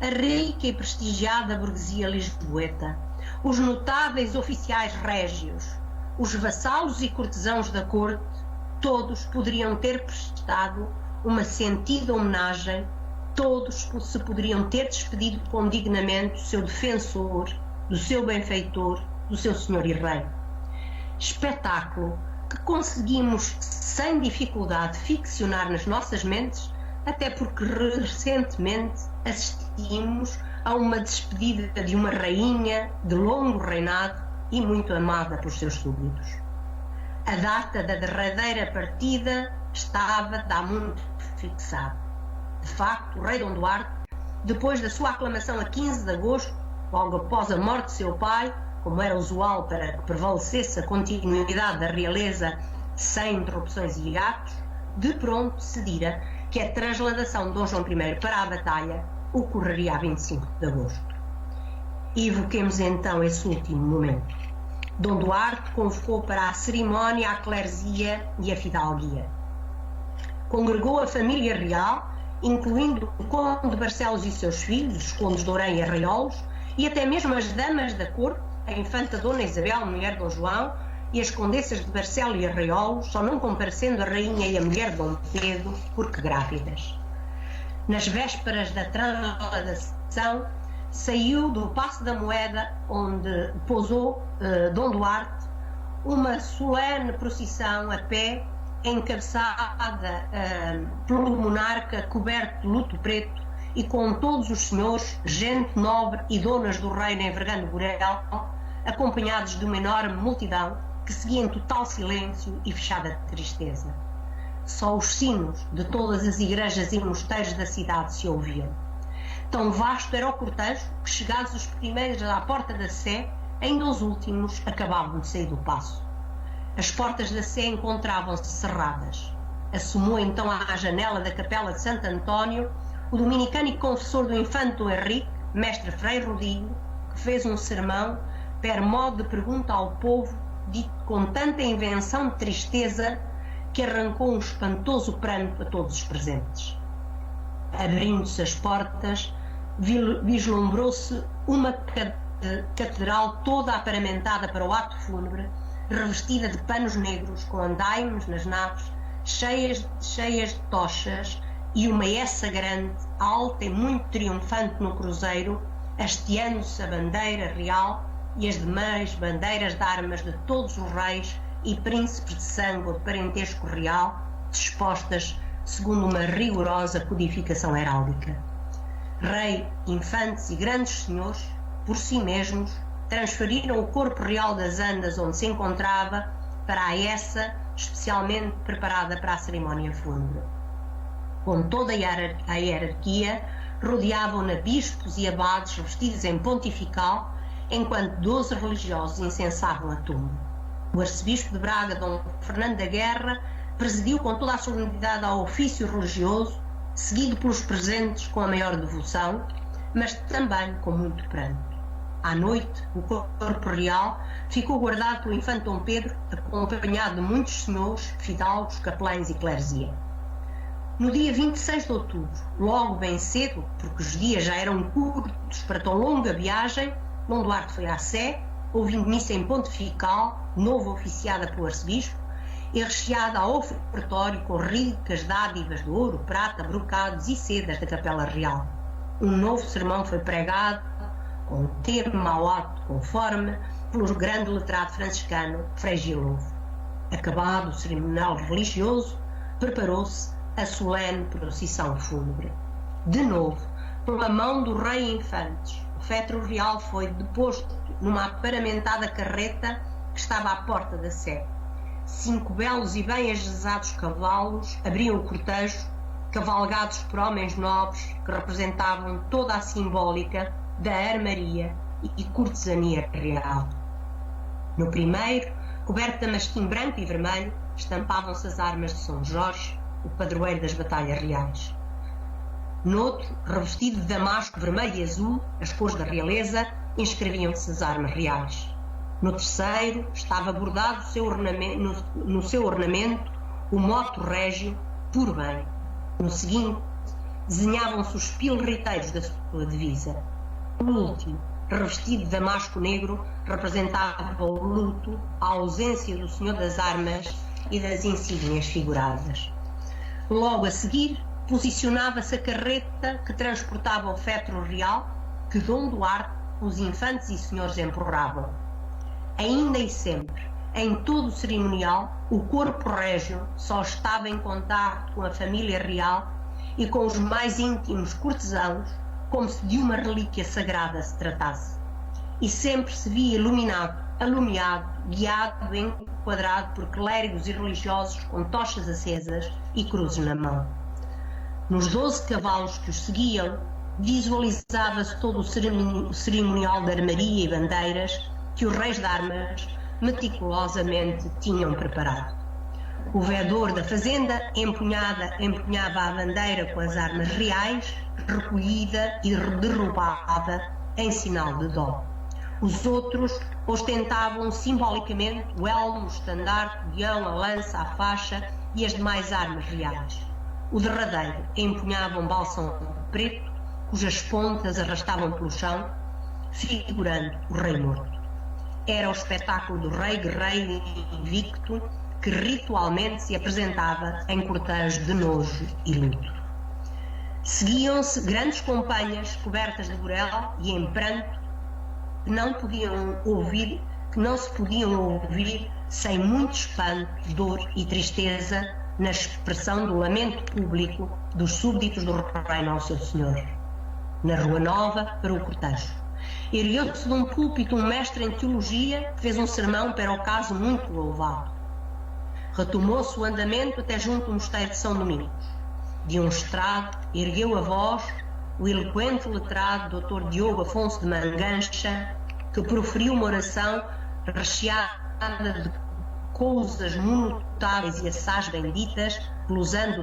a rica e prestigiada burguesia lisboeta, os notáveis oficiais régios, os vassalos e cortesãos da corte, todos poderiam ter prestado uma sentida homenagem, todos se poderiam ter despedido com dignamente do seu defensor, do seu benfeitor, do seu senhor e rei. Espetáculo que conseguimos sem dificuldade ficcionar nas nossas mentes, até porque recentemente assistimos a uma despedida de uma rainha de longo reinado e muito amada por seus súbditos. A data da derradeira partida estava há muito fixada. De facto, o rei Dom Duarte, depois da sua aclamação a 15 de agosto, logo após a morte de seu pai, como era usual para que prevalecesse a continuidade da realeza sem interrupções e hiatos, de pronto se dira que a transladação de Dom João I para a batalha ocorreria a 25 de agosto. Evoquemos então esse último momento. Dom Duarte convocou para a cerimónia a clerzia e a fidalguia. Congregou a família real, incluindo o conde de Barcelos e seus filhos, os condes de Orém e Arraiolos, e até mesmo as damas da corte, a infanta Dona Isabel, mulher de Dom João, e as condessas de Barcelos e Arraiolos, só não comparecendo a rainha e a mulher de Dom Pedro, porque grávidas. Nas vésperas da transladação, saiu do Paço da Moeda, onde pousou Dom Duarte, uma solene procissão a pé, encabeçada pelo monarca coberto de luto preto e com todos os senhores, gente nobre e donas do reino envergando o burel, acompanhados de uma enorme multidão que seguia em total silêncio e fechada tristeza. Só os sinos de todas as igrejas e mosteiros da cidade se ouviam. Tão vasto era o cortejo que, chegados os primeiros à porta da Sé, ainda os últimos acabavam de sair do paço. As portas da Sé encontravam-se cerradas. Assomou então à janela da capela de Santo António o dominicano e confessor do infante Dom Henrique, mestre Frei Rodrigo, que fez um sermão per modo de pergunta ao povo, dito com tanta invenção de tristeza que arrancou um espantoso pranto a todos os presentes. Abrindo-se as portas, vislumbrou-se uma catedral toda aparamentada para o ato fúnebre, revestida de panos negros, com andaimes nas naves, cheias de tochas, e uma essa grande, alta e muito triunfante no cruzeiro, hasteando-se a bandeira real e as demais bandeiras de armas de todos os reis e príncipes de sangue ou de parentesco real, dispostas segundo uma rigorosa codificação heráldica. Rei, infantes e grandes senhores, por si mesmos, transferiram o corpo real das andas onde se encontrava para a essa especialmente preparada para a cerimónia fúnebre. Com toda a hierarquia, rodeavam-na bispos e abades vestidos em pontifical, enquanto 12 religiosos incensavam a tumba. O arcebispo de Braga, Dom Fernando da Guerra, presidiu com toda a solenidade ao ofício religioso, seguido pelos presentes com a maior devoção, mas também com muito pranto. À noite, o corpo real ficou guardado pelo infante Dom Pedro, acompanhado de muitos senhores, fidalgos, capelães e clerzia. No dia 26 de outubro, logo bem cedo, porque os dias já eram curtos para tão longa viagem, Dom Duarte foi à Sé, ouvindo missa em pontifical, novo oficiada pelo arcebispo, e recheada ao ofertório com ricas dádivas de ouro, prata, brocados e sedas da Capela Real. Um novo sermão foi pregado, com termo ao ato conforme, pelo grande letrado franciscano Frei Gilovo. Acabado o cerimonial religioso, preparou-se a solene procissão fúnebre. De novo, pela mão do rei Infantes, o féretro real foi deposto numa aparamentada carreta que estava à porta da Sé. 5 belos e bem ajezados cavalos abriam o cortejo, cavalgados por homens nobres que representavam toda a simbólica da armaria e cortesania real. No primeiro, coberto de damasquim branco e vermelho, estampavam-se as armas de São Jorge, o padroeiro das batalhas reais. Noutro, revestido de damasco vermelho e azul, as cores da realeza, inscreviam-se as armas reais. No terceiro, estava bordado no seu ornamento o moto régio por bem. No seguinte, desenhavam-se os pilreteiros da sua divisa. No último, revestido de damasco negro, representava o luto, a ausência do Senhor das Armas e das insígnias figuradas. Logo a seguir, posicionava-se a carreta que transportava o féretro real que Dom Duarte, os infantes e senhores empurravam. Ainda e sempre, em todo o cerimonial, o corpo régio só estava em contacto com a família real e com os mais íntimos cortesãos, como se de uma relíquia sagrada se tratasse. E sempre se via iluminado, alumiado, guiado, enquadrado por clérigos e religiosos com tochas acesas e cruzes na mão. Nos 12 cavalos que os seguiam, visualizava-se todo o cerimonial de armaria e bandeiras, que os reis de armas meticulosamente tinham preparado. O veedor da fazenda empunhava a bandeira com as armas reais, recolhida e derrubada em sinal de dó. Os outros ostentavam simbolicamente o elmo, o estandarte, o guião, a lança, a faixa e as demais armas reais. O derradeiro empunhava um bálsamo preto, cujas pontas arrastavam pelo chão, figurando o rei morto. Era o espetáculo do rei guerreiro invicto que ritualmente se apresentava em cortejo de nojo e luto. Seguiam-se grandes companhias cobertas de burel e em pranto que não se podiam ouvir sem muito espanto, dor e tristeza na expressão do lamento público dos súbditos do rei Nosso Senhor. Na Rua Nova, para o cortejo, ergueu-se de um púlpito um mestre em teologia que fez um sermão para o caso muito louvado. Retomou-se o andamento até junto ao mosteiro de São Domingos. De um estrado, ergueu a voz o eloquente letrado Dr. Diogo Afonso de Mangancha, que proferiu uma oração recheada de coisas monotáveis e assaz benditas, glosando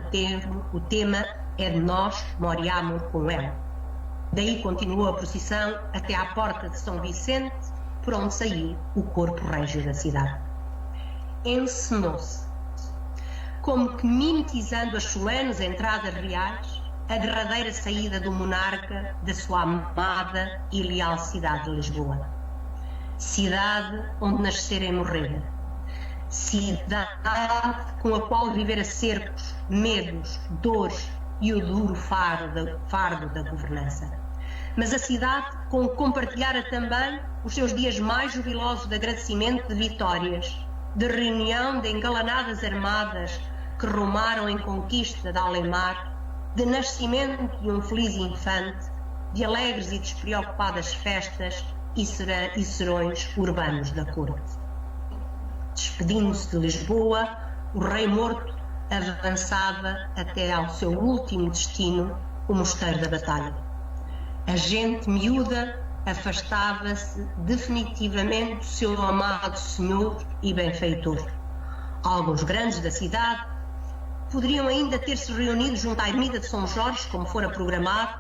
o tema é de nós, moriamur com ela. Daí continuou a procissão até à porta de São Vicente, por onde saiu o corpo régio da cidade. Encenou-se, como que mimetizando as solenes entradas reais, a derradeira saída do monarca da sua amada e leal cidade de Lisboa. Cidade onde nascer e morrer. Cidade com a qual vivera cercos, medos, dores e o duro fardo da governança. Mas a cidade com que compartilhara também os seus dias mais jubilosos de agradecimento de vitórias, de reunião de engalanadas armadas que rumaram em conquista de Alemar, de nascimento de um feliz infante, de alegres e despreocupadas festas e serões urbanos da corte. Despedindo-se de Lisboa, o rei morto avançava até ao seu último destino, o Mosteiro da Batalha. A gente miúda afastava-se definitivamente do seu amado senhor e benfeitor. Alguns grandes da cidade poderiam ainda ter-se reunido junto à ermida de São Jorge, como fora programado,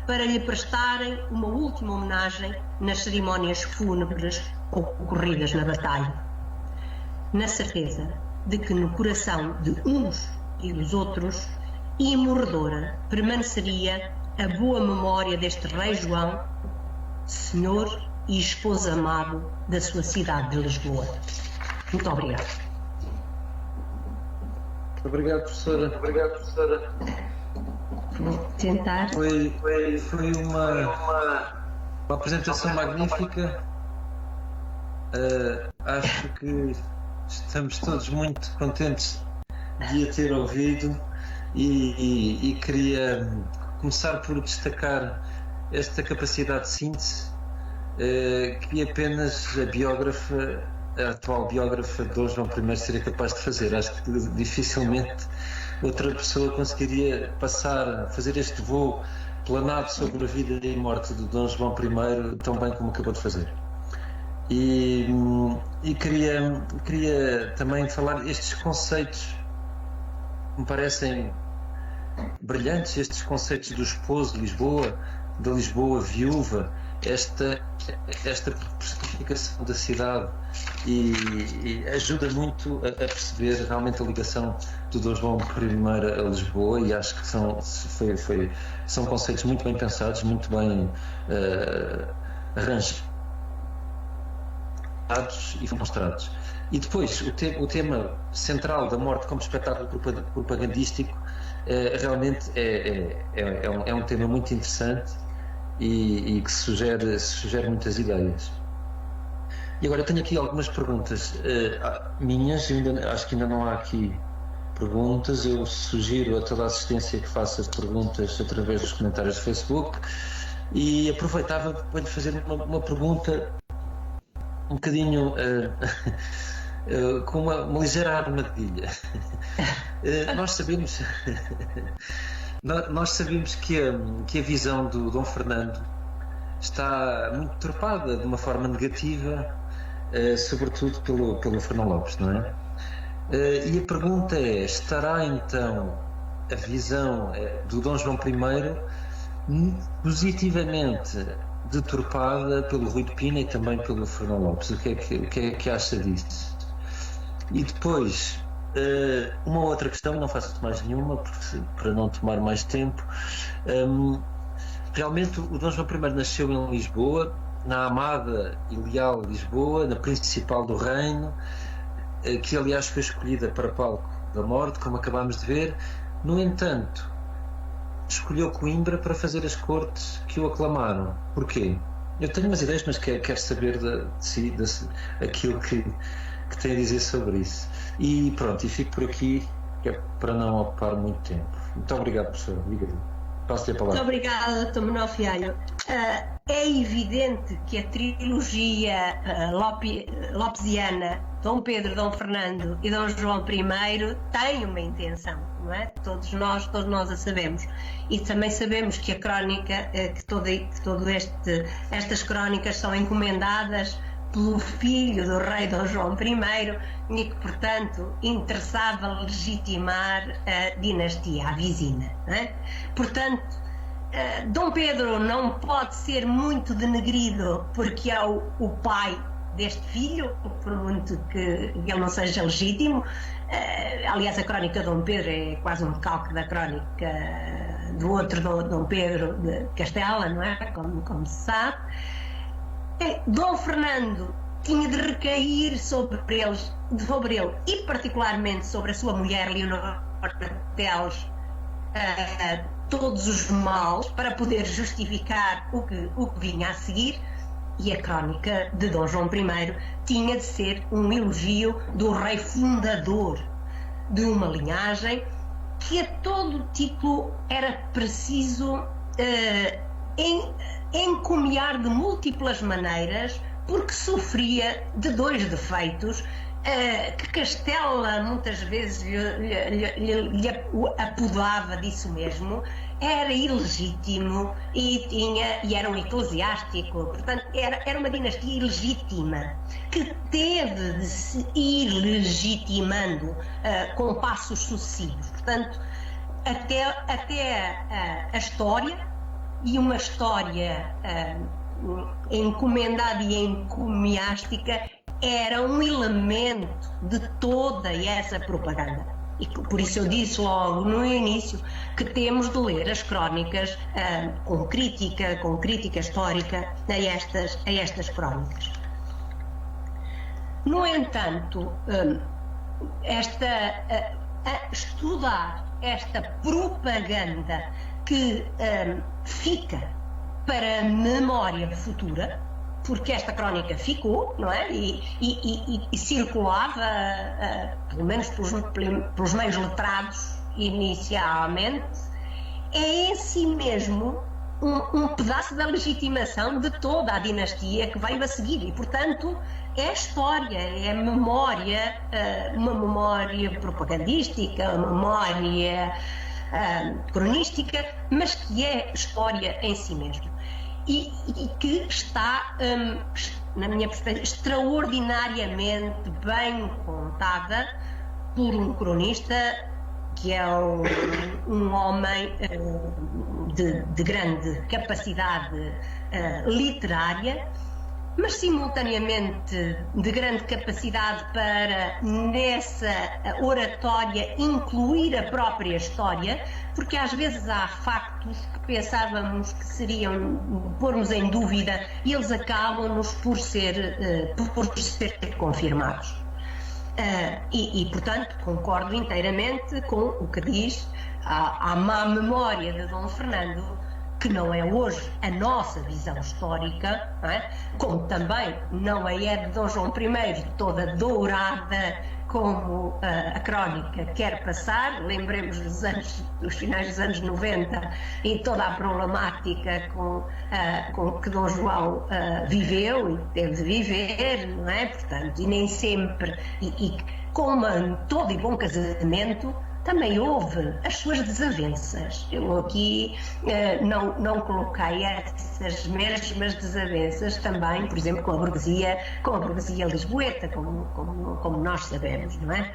para lhe prestarem uma última homenagem nas cerimónias fúnebres ocorridas na batalha. Na certeza de que no coração de uns e dos outros, imorredora permaneceria a boa memória deste rei João, senhor e esposo amado da sua cidade de Lisboa. Muito obrigada. Obrigado, professora. Vou tentar. Foi uma apresentação magnífica. Acho que estamos todos muito contentes de a ter ouvido e queria começar por destacar esta capacidade de síntese que apenas a atual biógrafa de Dom João I seria capaz de fazer. Acho que dificilmente outra pessoa conseguiria fazer este voo planado sobre a vida e morte de Dom João I tão bem como acabou de fazer. E queria também falar estes conceitos que me parecem brilhantes, estes conceitos do esposo de Lisboa, da Lisboa viúva, esta personificação da cidade e ajuda muito a perceber realmente a ligação do Dom João I a Lisboa, e acho que são conceitos muito bem pensados, muito bem arranjados e demonstrados. E depois o tema central da morte como espetáculo propagandístico realmente é um tema muito interessante e que sugere muitas ideias. E agora eu tenho aqui algumas perguntas minhas, acho que ainda não há aqui perguntas. Eu sugiro a toda a assistência que faça perguntas através dos comentários do Facebook, e aproveitava para lhe fazer uma pergunta um bocadinho com uma ligeira armadilha. Nós sabemos que a visão do Dom Fernando está muito turpada de uma forma negativa sobretudo pelo Fernão Lopes, não é? E a pergunta é, estará então a visão do Dom João I positivamente deturpada pelo Rui de Pina e também pelo Fernão Lopes? O que é que acha disso? E depois, uma outra questão, não faço mais nenhuma para não tomar mais tempo. Realmente o Dom João I nasceu em Lisboa, na amada e leal Lisboa, na principal do reino, que aliás foi escolhida para palco da morte, como acabámos de ver. No entanto, escolheu Coimbra para fazer as cortes que o aclamaram. Porquê? Eu tenho umas ideias, mas quero saber aquilo que tem a dizer sobre isso. E pronto, e fico por aqui, que é para não ocupar muito tempo. Muito obrigado, professor. Obrigado. Passo-lhe a palavra. Muito obrigada, Dr. Manuel Fialho. É evidente que a trilogia lopesiana, Dom Pedro, Dom Fernando e Dom João I, tem uma intenção, não é? Todos nós a sabemos. E também sabemos que a crónica, estas crónicas são encomendadas pelo filho do rei Dom João I e que, portanto, interessava legitimar a dinastia avizina, não é? Portanto, Dom Pedro não pode ser muito denegrido porque é o pai deste filho, por muito que ele não seja legítimo. Aliás, a crónica de Dom Pedro é quase um calque da crónica do outro Dom Pedro de Castela, não é? Como se sabe. Dom Fernando tinha de recair sobre ele e particularmente sobre a sua mulher Leonor Teles todos os males para poder justificar o que vinha a seguir, e a crónica de Dom João I tinha de ser um elogio do rei fundador de uma linhagem que a todo título era preciso encomiar de múltiplas maneiras, porque sofria de dois defeitos que Castela muitas vezes lhe apodava disso mesmo. Era ilegítimo e era um eclesiástico, portanto era uma dinastia ilegítima que teve de se ir legitimando com passos sucessivos. Portanto, até a história, e uma história encomendada e encomiástica, era um elemento de toda essa propaganda. E por isso eu disse logo no início que temos de ler as crónicas com crítica histórica a estas crónicas. No entanto, estudar esta propaganda que fica para a memória futura, porque esta crónica ficou, não é? E circulava, pelo menos pelos meios letrados inicialmente, é em si mesmo um pedaço da legitimação de toda a dinastia que veio a seguir. E, portanto, é história, é memória, uma memória propagandística, uma memória cronística, mas que é história em si mesmo. E que está, na minha perspectiva, extraordinariamente bem contada por um cronista que é um homem de grande capacidade literária, mas simultaneamente de grande capacidade para, nessa oratória, incluir a própria história, porque às vezes há factos que pensávamos que seriam pôr-nos em dúvida e eles acabam-nos por ser confirmados. E, portanto, concordo inteiramente com o que diz a má memória de Dom Fernando, que não é hoje a nossa visão histórica, não é? Como também não é de Dom João I toda dourada como a crónica quer passar. Lembremos dos finais dos anos 90 e toda a problemática com que Dom João viveu e teve de viver, não é? Portanto, e nem sempre, e como todo e bom casamento, também houve as suas desavenças. Eu aqui não coloquei essas mesmas desavenças também, por exemplo, com a burguesia lisboeta, como nós sabemos, não é?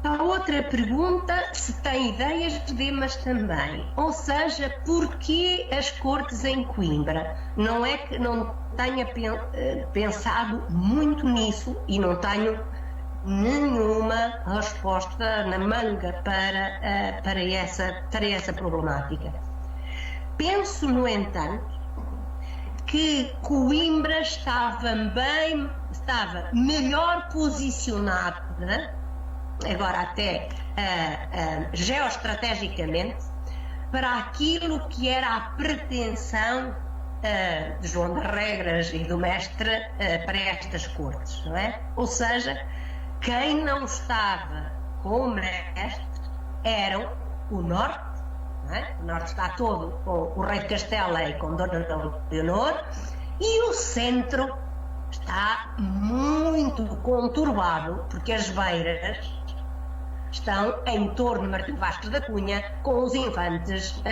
A outra pergunta, se tem ideias de Demas também, ou seja, porquê as Cortes em Coimbra? Não é que não tenha pensado muito nisso e não tenho nenhuma resposta na manga para essa problemática. Penso, no entanto, que Coimbra estava melhor posicionada, agora até geoestrategicamente, para aquilo que era a pretensão de João de Regras e do Mestre para estas cortes, não é? Ou seja, quem não estava com o Mestre eram o Norte, não é? O Norte está todo com o Rei de Castela e com Dona Leonor, e o Centro está muito conturbado, porque as beiras estão em torno de Martim Vasco da Cunha com os infantes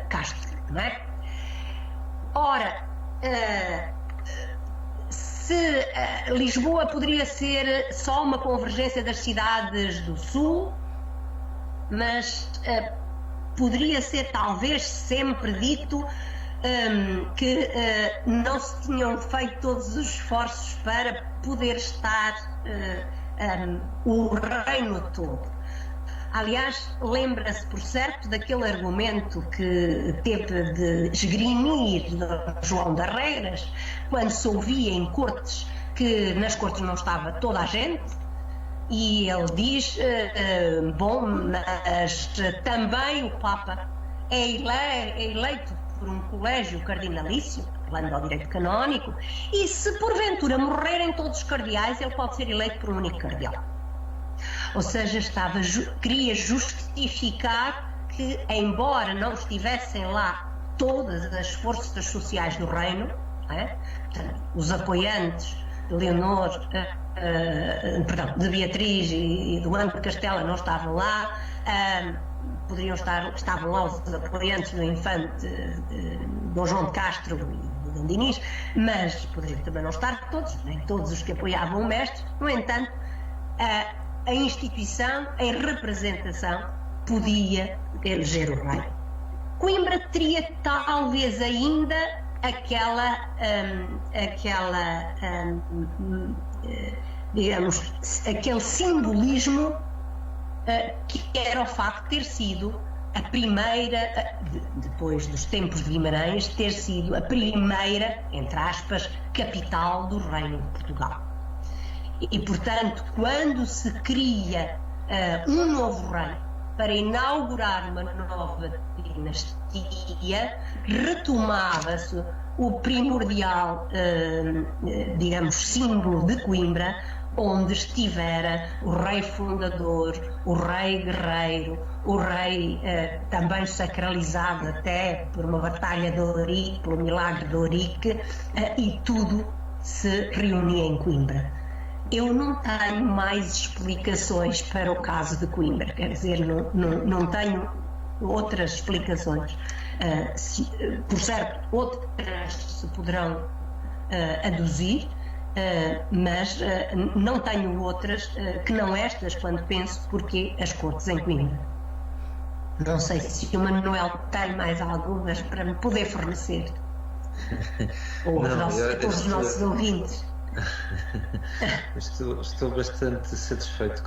Castro, não é? Ora, se Lisboa poderia ser só uma convergência das cidades do Sul, mas poderia ser talvez sempre dito que não se tinham feito todos os esforços para poder estar o reino todo. Aliás, lembra-se, por certo, daquele argumento que teve de esgrimir João das Regras, quando se ouvia em cortes que nas cortes não estava toda a gente, e ele diz, bom, mas também o Papa é eleito por um colégio cardinalício, falando ao direito canónico, e se porventura morrerem todos os cardeais, ele pode ser eleito por um único cardeal. Ou seja, queria justificar que, embora não estivessem lá todas as forças sociais do reino, portanto, os apoiantes de Leonor, de Beatriz e do Ante de Castela não estavam lá, estavam lá os apoiantes do infante Dom João de Castro e do Dom Dinis, mas poderiam também não estar todos, nem todos os que apoiavam o Mestre. No entanto, a instituição, em representação, podia eleger o rei. Coimbra teria talvez ainda aquele simbolismo que era o facto de ter sido a primeira, depois dos tempos de Guimarães, ter sido a primeira, entre aspas, capital do Reino de Portugal. E, portanto, quando se cria um novo rei para inaugurar uma nova dinastia, retomava-se o primordial, símbolo de Coimbra, onde estivera o rei fundador, o rei guerreiro, o rei também sacralizado até por uma batalha de Ourique, pelo milagre de Ourique, e tudo se reunia em Coimbra. Eu não tenho mais explicações para o caso de Coimbra, quer dizer, não tenho outras explicações. Por certo, outras se poderão aduzir, mas não tenho outras que não estas quando penso porque as cortes em Coimbra. Não sei se o Manuel tem mais algumas para me poder fornecer, ou todos os nossos ouvintes. Estou bastante satisfeito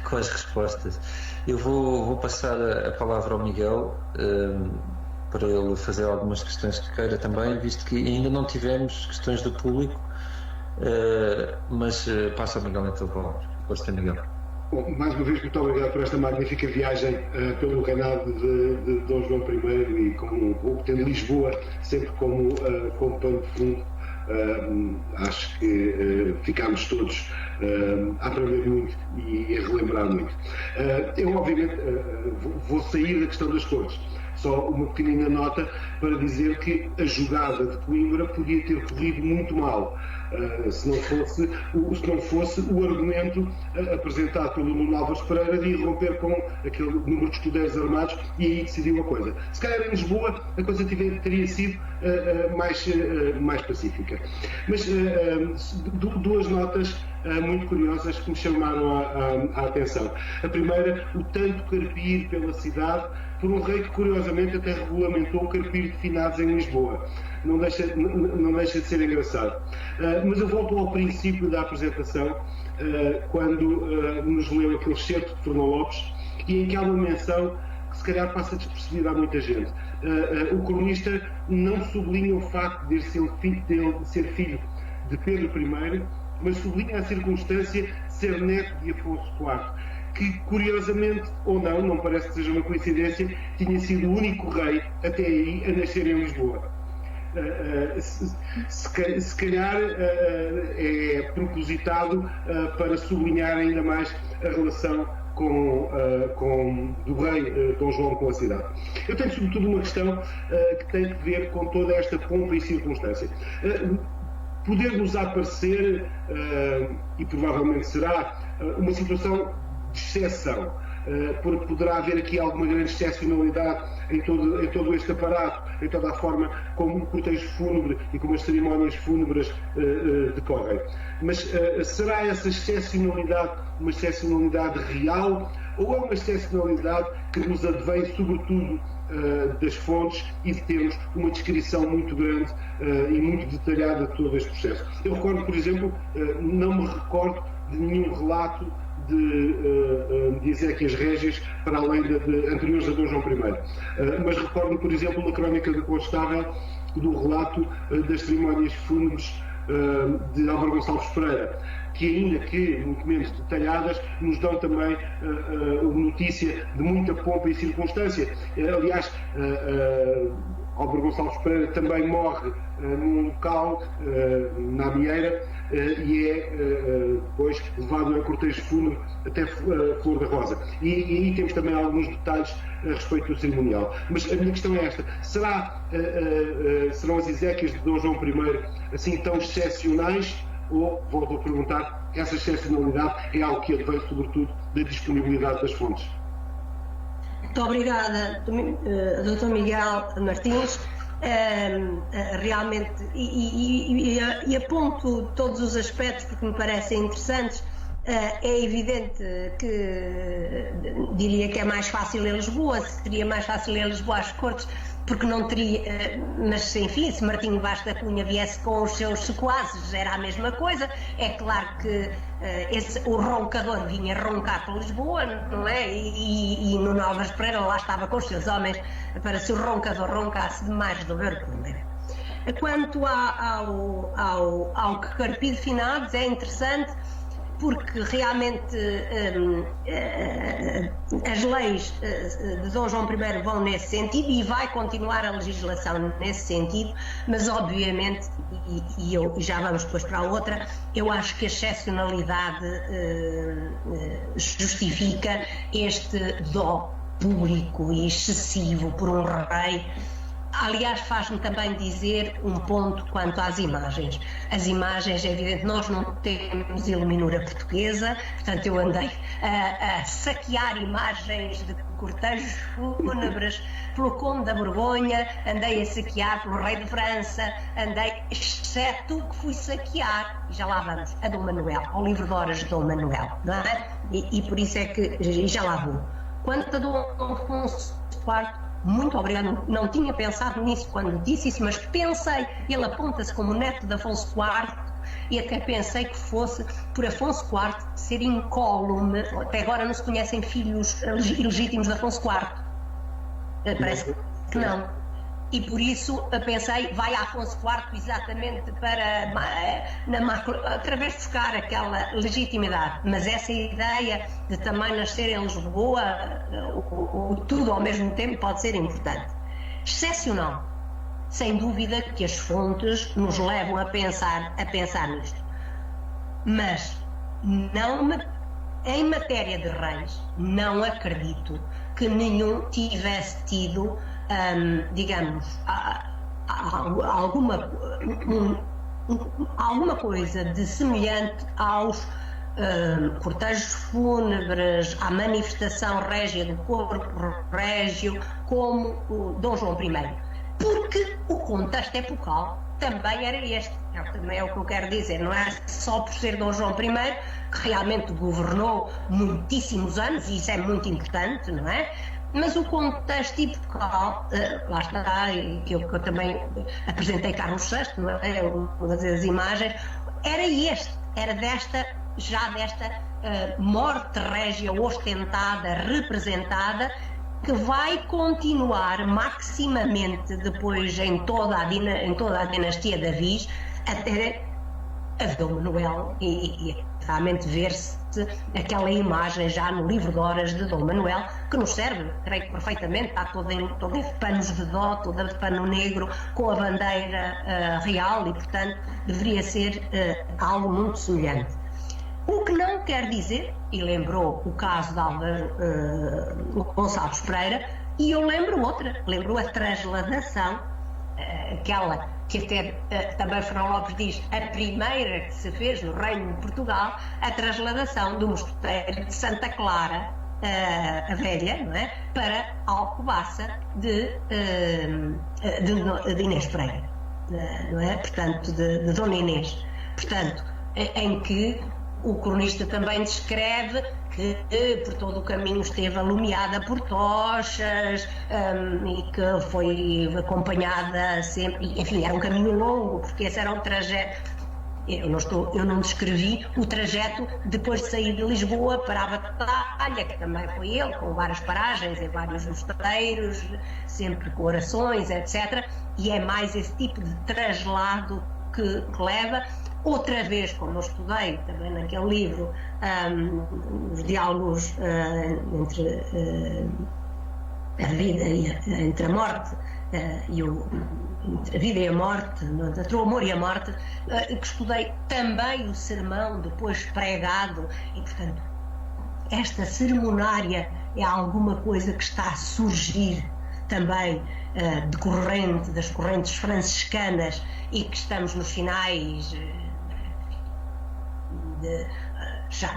com as respostas. Eu vou passar a palavra ao Miguel para ele fazer algumas questões que queira também, visto que ainda não tivemos questões do público, mas passa ao Miguel então a palavra. Força, Miguel. Bom, mais uma vez, muito obrigado por esta magnífica viagem pelo reinado de Dom João I e tendo Lisboa sempre como pano de fundo. Acho que ficámos todos a aprender muito e a relembrar muito. Eu, obviamente, vou sair da questão das cortes. só uma pequenina nota para dizer que a jogada de Coimbra podia ter corrido muito mal, se não fosse o argumento apresentado pelo Nuno Álvares Pereira de irromper com aquele número de escudeiros armados, e aí decidiu a coisa. Se calhar em Lisboa a coisa teria sido mais pacífica. Mas duas notas muito curiosas que me chamaram a atenção. A primeira, o tanto carpir pela cidade por um rei que curiosamente até regulamentou o carpir de finados em Lisboa. Não deixa de ser engraçado. Mas eu volto ao princípio da apresentação, quando nos leu aquele excerto de Fernão Lopes, e em que há uma menção que se calhar passa despercebida a muita gente. O cronista não sublinha o facto de ser filho de Pedro I, mas sublinha a circunstância de ser neto de Afonso IV, que, curiosamente ou não parece que seja uma coincidência, tinha sido o único rei até aí a nascer em Lisboa. Se calhar é propositado para sublinhar ainda mais a relação do rei Dom João com a cidade. Eu tenho sobretudo uma questão que tem que ver com toda esta pompa e circunstância. Poder-nos aparecer, e provavelmente será, uma situação de exceção, porque poderá haver aqui alguma grande excepcionalidade em todo este aparato, em toda a forma como o cortejo fúnebre e como as cerimónias fúnebres decorrem. Mas será essa excepcionalidade uma excepcionalidade real, ou é uma excepcionalidade que nos advém sobretudo das fontes e de termos uma descrição muito grande e muito detalhada de todo este processo? Eu recordo, por exemplo, não me recordo de nenhum relato de Ezequias Régias para além de anteriores a Dom João I, mas recordo, por exemplo, na Crónica do Constável, do relato das cerimónias fúnebres de Álvaro Gonçalves Pereira, que ainda que muito menos detalhadas, nos dão também notícia de muita pompa e circunstância. Aliás, Álvaro Gonçalves Pereira também morre num local, na Amieira, e é depois levado a cortejo fúnebre até Flor da Rosa. E aí temos também alguns detalhes a respeito do cerimonial. Mas a minha questão é esta: serão as exéquias de Dom João I assim tão excepcionais, ou, volto a perguntar, essa excepcionalidade é algo que advém sobretudo da disponibilidade das fontes? Muito obrigada, Dr. Miguel Martins. Realmente, e aponto todos os aspectos porque me parecem interessantes. É evidente que diria que é mais fácil em Lisboa, seria mais fácil em Lisboa às Cortes, porque não teria, mas enfim, se Martinho Vaz da Cunha viesse com os seus sequazes era a mesma coisa. É claro que o roncador vinha roncar para Lisboa, não é? E Nuno Álvares Pereira lá estava com os seus homens para, se o roncador roncasse demais, resolver o problema. Quanto ao carpir de finados, é interessante porque realmente as leis de Dom João I vão nesse sentido e vai continuar a legislação nesse sentido, mas obviamente, e já vamos depois para a outra, eu acho que a excepcionalidade justifica este dó público e excessivo por um rei. Aliás, faz-me também dizer um ponto quanto às imagens. As imagens, é evidente, nós não temos iluminura portuguesa, portanto eu andei a saquear imagens de cortejos fúnebres pelo Conde da Borgonha, andei a saquear pelo Rei de França, exceto que fui saquear, e já lá vamos, a Dom Manuel, ao livro de horas de Dom Manuel, não é? E por isso é que, e já lá vou. Quanto a Dom Afonso IV, muito obrigado, não tinha pensado nisso quando disse isso, mas pensei, ele aponta-se como neto de Afonso IV, e até pensei que fosse por Afonso IV ser incólume. Até agora não se conhecem filhos ilegítimos de Afonso IV. Parece que não. E por isso pensei, vai a Afonso IV exatamente para, através de buscar aquela legitimidade. Mas essa ideia de também nascer em Lisboa, tudo ao mesmo tempo pode ser importante. Excepcional. Sem dúvida que as fontes nos levam a pensar nisto. Mas em matéria de reis, não acredito que nenhum tivesse tido digamos, alguma coisa de semelhante aos cortejos fúnebres, à manifestação régia do corpo régio, como o Dom João I, porque o contexto epocal também era este. Também é o que eu quero dizer, não é só por ser Dom João I, que realmente governou muitíssimos anos, e isso é muito importante, não é? Mas o contexto epocal, lá está, que eu também apresentei Carlos VI, não é? Uma das imagens, era desta morte régia ostentada, representada, que vai continuar maximamente depois em toda a dinastia de Avis, até a Dom Manuel, e realmente ver-se aquela imagem já no livro de horas de Dom Manuel, que nos serve, creio que perfeitamente, está toda em panos de dó, toda de pano negro, com a bandeira real, e portanto deveria ser algo muito semelhante. O que não quer dizer, e lembrou o caso de Álvaro Gonçalves Pereira, e eu lembro a transladação, aquela que até também Fernão Lopes diz, a primeira que se fez no Reino de Portugal, a transladação do mosteiro de Santa Clara, a Velha, não é? Para Alcobaça de Inês Pereira, não é? Portanto, de Dona Inês. Portanto, em que o cronista também descreve que por todo o caminho esteve alumiada por tochas, e que foi acompanhada sempre, enfim, era um caminho longo, porque esse era um trajeto. Eu não descrevi o trajeto depois de sair de Lisboa para a Batalha, que também foi ele, com várias paragens em vários mosteiros, sempre com orações, etc. E é mais esse tipo de traslado que leva. Outra vez, como eu estudei também naquele livro, os diálogos entre a vida entre a morte entre a vida e a morte, entre o amor e a morte, que estudei também o sermão depois pregado, e portanto esta ceremonária é alguma coisa que está a surgir também decorrente das correntes franciscanas, e que estamos nos finais já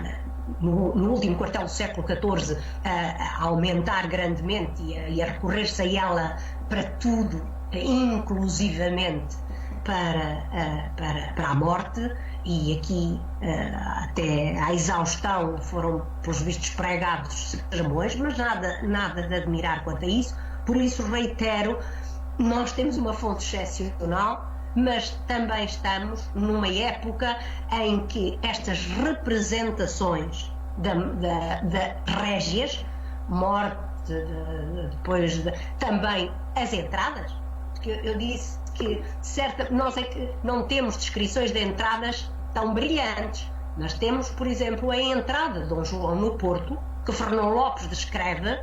no último quartel do século XIV, a aumentar grandemente e a recorrer-se a ela para tudo, inclusivamente para a morte, e aqui até à exaustão foram, pelos vistos, pregados sermões, mas nada de admirar quanto a isso. Por isso reitero, nós temos uma fonte excepcional, mas também estamos numa época em que estas representações da régias, morte, depois também as entradas, porque eu disse que nós é que não temos descrições de entradas tão brilhantes, mas temos, por exemplo, a entrada de Dom João no Porto, que Fernão Lopes descreve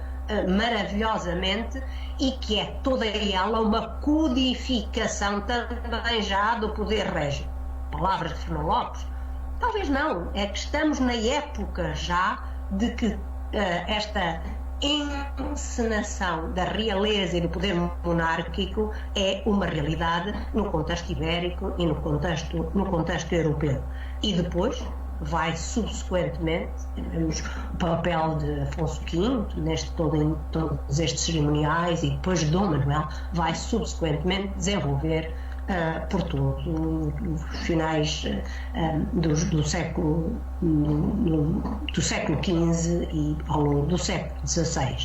maravilhosamente, e que é toda ela uma codificação também já do poder régio. Palavras de Fernão Lopes? Talvez não, é que estamos na época já de que esta encenação da realeza e do poder monárquico é uma realidade no contexto ibérico e no contexto europeu. E depois vai subsequentemente, temos o papel de Afonso V em todos estes cerimoniais, e depois Dom Manuel vai subsequentemente desenvolver por todos os finais do século XV e ao longo do século XVI.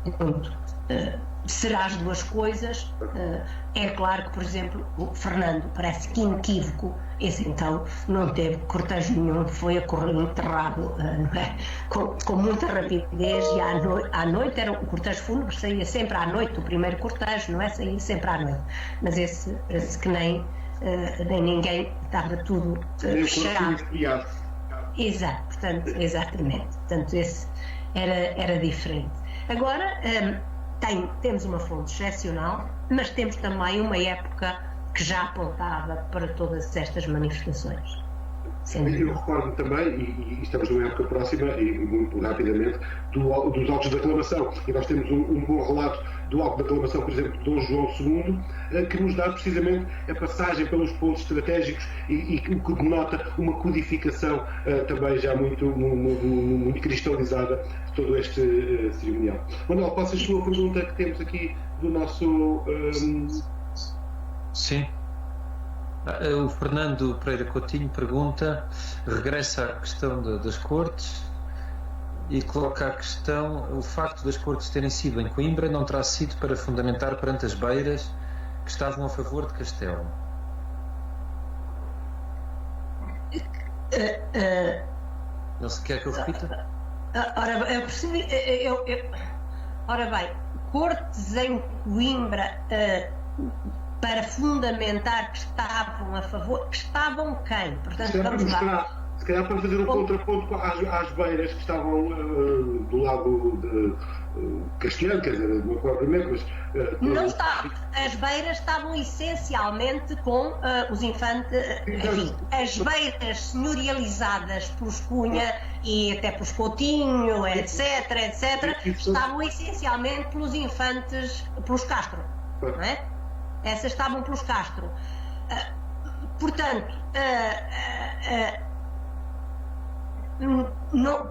Portanto, será as duas coisas. É claro que, por exemplo, o Fernando parece que inequívoco, esse então não teve cortejo nenhum, foi enterrado com muita rapidez, e à noite era o cortejo fúnebre, saía sempre à noite, o primeiro cortejo, não é? Saía sempre à noite, mas esse que nem ninguém, estava tudo fechado. Exato, portanto, exatamente, portanto esse era diferente. Agora temos uma fonte excepcional, mas temos também uma época que já apontava para todas estas manifestações. Eu recordo também, e estamos numa época próxima, e muito rapidamente, dos autos de aclamação. E nós temos um bom relato do auto de aclamação, por exemplo, de Dom João II, que nos dá precisamente a passagem pelos pontos estratégicos e que denota uma codificação também já muito cristalizada de todo este cerimonial. Manuel, passa a sua pergunta que temos aqui do nosso... Sim. O Fernando Pereira Coutinho pergunta, regressa à questão das cortes e coloca a questão: o facto das cortes terem sido em Coimbra não terá sido para fundamentar perante as beiras que estavam a favor de Castelo? Não se quer que eu repita? Ora, eu percebi. Ora bem, cortes em Coimbra para fundamentar que estavam a favor. Que estavam quem? Portanto, vamos lá. Se calhar para fazer um contraponto às beiras que estavam do lado de Castelhano, quer dizer, não propriamente, mas... não estavam. As beiras estavam essencialmente com os infantes... Enfim, as beiras senhorializadas pelos Cunha e até pelos Coutinho, etc., estavam essencialmente pelos infantes, pelos Castro, não é? Essas estavam pelos Castro. Portanto,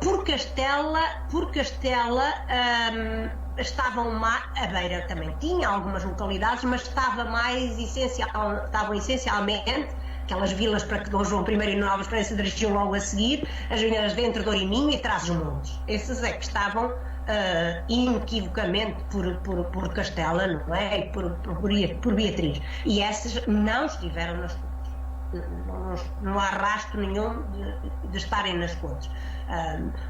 por Castela estavam mais, a Beira também tinha algumas localidades, mas estavam essencialmente aquelas vilas para que Dom João I e Nova Esperança dirigiam logo a seguir, as vilas de Entre Douro e Minho e Trás-os-Montes. Esses é que estavam inequivocamente por Castela, não é? E por Beatriz. E essas não estiveram nas cortes. Não há rastro nenhum de estarem nas cortes.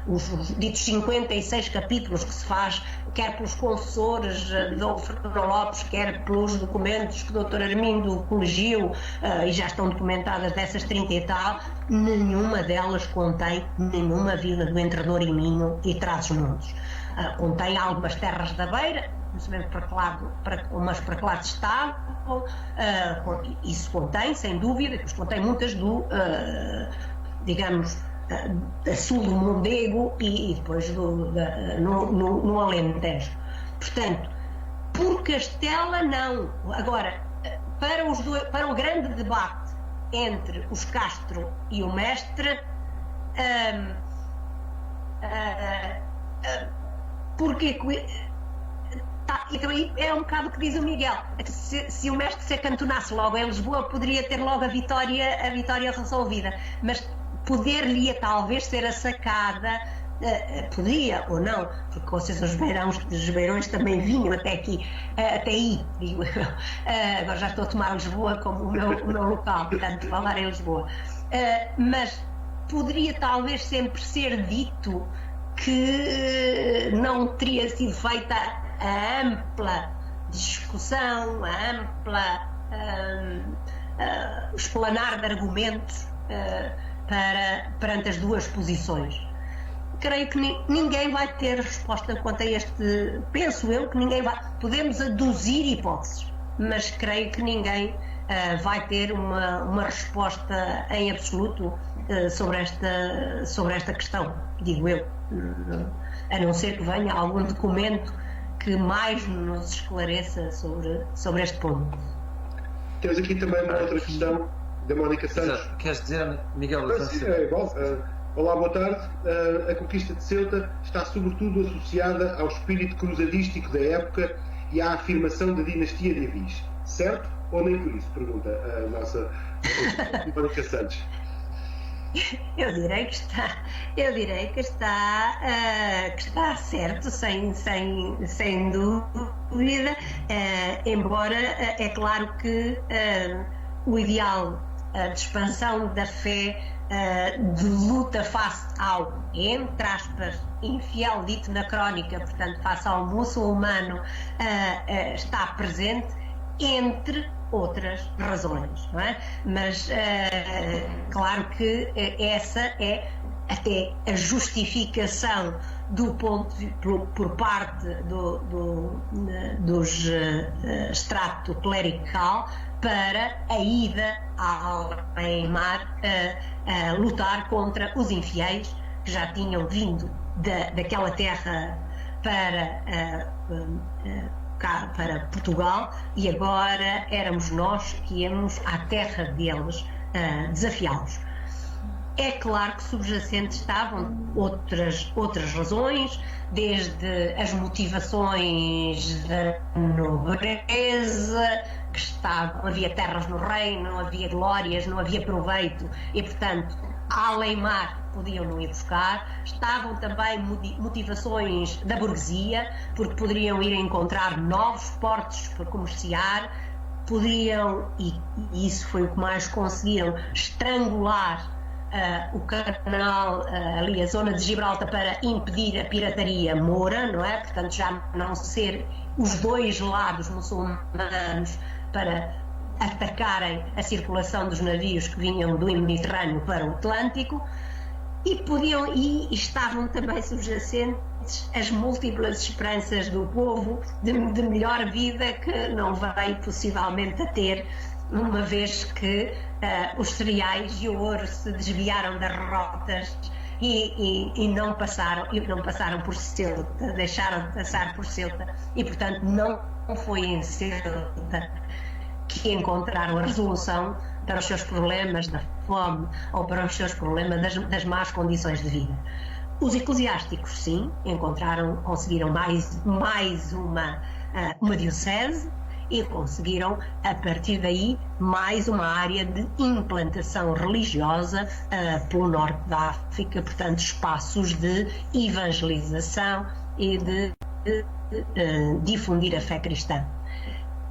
Os ditos 56 capítulos que se faz, quer pelos confessores de Dom Fernando Lopes, quer pelos documentos que o Dr. Armindo colegiu, e já estão documentadas dessas 30 e tal, nenhuma delas contém nenhuma vila do Entre Douro e Minho e Trás-os-Montes. Contém algumas terras da Beira, não sabemos para que lado estavam, isso contém, sem dúvida, depois contém muitas digamos, a sul do Mondego e depois no Alentejo. Portanto, por Castela não. Agora, para o grande debate entre os Castro e o Mestre, porque então é um bocado o que diz o Miguel. Se o Mestre se acantonasse logo em Lisboa, poderia ter logo a vitória resolvida, mas poder-lhe talvez ser a sacada, podia ou não, porque vocês os beirões também vinham até aqui, até aí, digo eu. Agora já estou a tomar Lisboa como o meu local, portanto falar em Lisboa, mas poderia talvez sempre ser dito que não teria sido feita a ampla discussão, a ampla explanar de argumentos perante as duas posições. Creio que ninguém vai ter resposta quanto a este. Penso eu que ninguém vai. Podemos aduzir hipóteses, mas creio que ninguém vai ter uma resposta em absoluto sobre esta questão, digo eu, a não ser que venha algum documento que mais nos esclareça sobre este ponto. Temos aqui também uma outra questão da Mónica Santos. Queres dizer, Miguel? Sim, é igual. Olá, boa tarde. A conquista de Ceuta está sobretudo associada ao espírito cruzadístico da época e à afirmação da dinastia de Avis. Certo ou nem por isso? Pergunta a nossa Mónica Santos. Eu direi que está certo, sem dúvida, embora é claro que o ideal de expansão da fé, de luta face ao, entre aspas, infiel dito na crónica, portanto face ao muçulmano, está presente, entre outras razões, não é? Mas claro que essa é até a justificação por parte dos extrato clerical para a ida a Além-Mar a lutar contra os infiéis que já tinham vindo daquela terra para Portugal, e agora éramos nós que íamos à terra deles desafiá-los. É claro que subjacentes estavam outras razões, desde as motivações da nobreza, que havia terras no reino, não havia glórias, não havia proveito, e portanto Além-Mar podiam não ir buscar. Estavam também motivações da burguesia, porque poderiam ir encontrar novos portos para comerciar, podiam, e isso foi o que mais conseguiram, estrangular o canal, ali a zona de Gibraltar, para impedir a pirataria moura, não é? Portanto, já não ser os dois lados muçulmanos para atacarem a circulação dos navios que vinham do Mediterrâneo para o Atlântico, e estavam também subjacentes as múltiplas esperanças do povo de melhor vida, que não veio possivelmente a ter, uma vez que os cereais e o ouro se desviaram das rotas e não passaram por Ceuta, deixaram de passar por Ceuta, e portanto não foi em Ceuta que encontraram a resolução para os seus problemas da fome ou para os seus problemas das más condições de vida. Os eclesiásticos, sim, conseguiram mais uma diocese, e conseguiram, a partir daí, mais uma área de implantação religiosa pelo norte da África, portanto, espaços de evangelização e de difundir a fé cristã.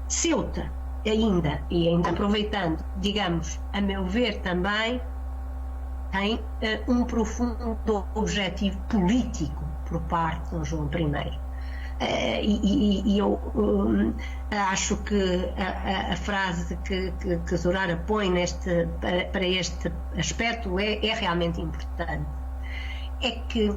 Ceuta, ainda aproveitando, digamos, a meu ver também, tem um profundo objetivo político por parte de Dom João I. E eu acho que a frase que Zorara põe para este aspecto é realmente importante. É que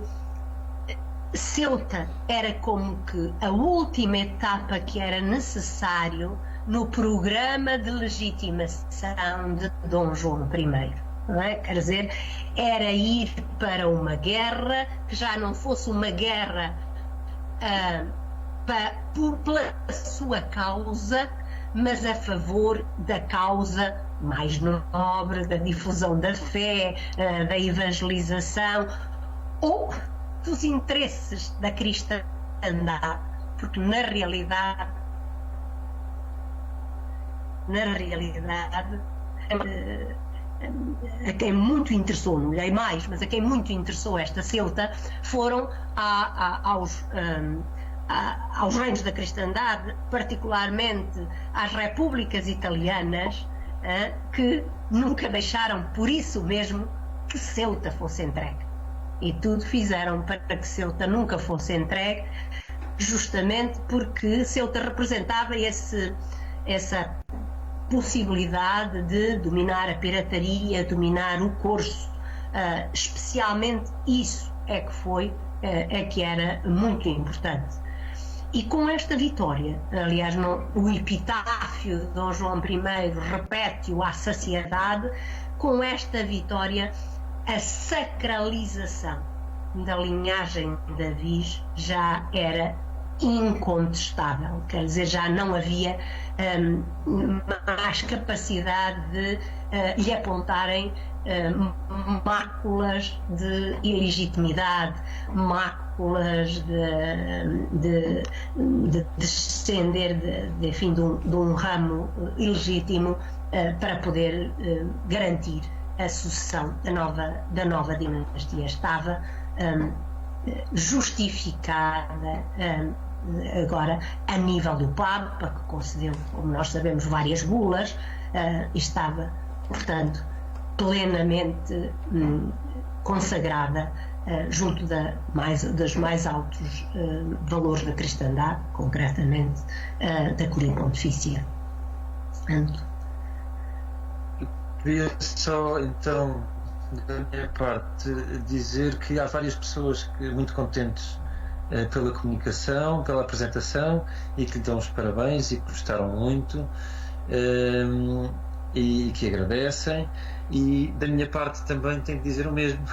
Ceuta era como que a última etapa que era necessário no programa de legitimação de Dom João I. Não é? Quer dizer, era ir para uma guerra que já não fosse uma guerra pela sua causa, mas a favor da causa mais nobre, da difusão da fé, da evangelização, ou dos interesses da cristandade, porque na realidade a quem muito interessou, não direi mais, mas a quem muito interessou esta Ceuta foram aos reinos da cristandade, particularmente às repúblicas italianas, que nunca deixaram, por isso mesmo, que Ceuta fosse entregue. E tudo fizeram para que Ceuta nunca fosse entregue, justamente porque Ceuta representava essa possibilidade de dominar a pirataria, dominar o corso. Especialmente isso é que era muito importante. E com esta vitória, aliás, o epitáfio de Dom João I repete-o à saciedade, com esta vitória a sacralização da linhagem de Davis já era incontestável, quer dizer, já não havia mais capacidade de lhe apontarem máculas de ilegitimidade, máculas de descender de um ramo ilegítimo para poder garantir a sucessão da nova dinastia. Estava justificada agora a nível do Papa, que concedeu, como nós sabemos, várias bulas, estava, portanto, plenamente consagrada junto dos mais altos valores da cristandade, concretamente da Curia Pontifícia. Queria só então da minha parte, dizer que há várias pessoas muito contentes pela comunicação, pela apresentação, e que lhe dão os parabéns e que gostaram muito, e que agradecem. E da minha parte também tenho que dizer o mesmo.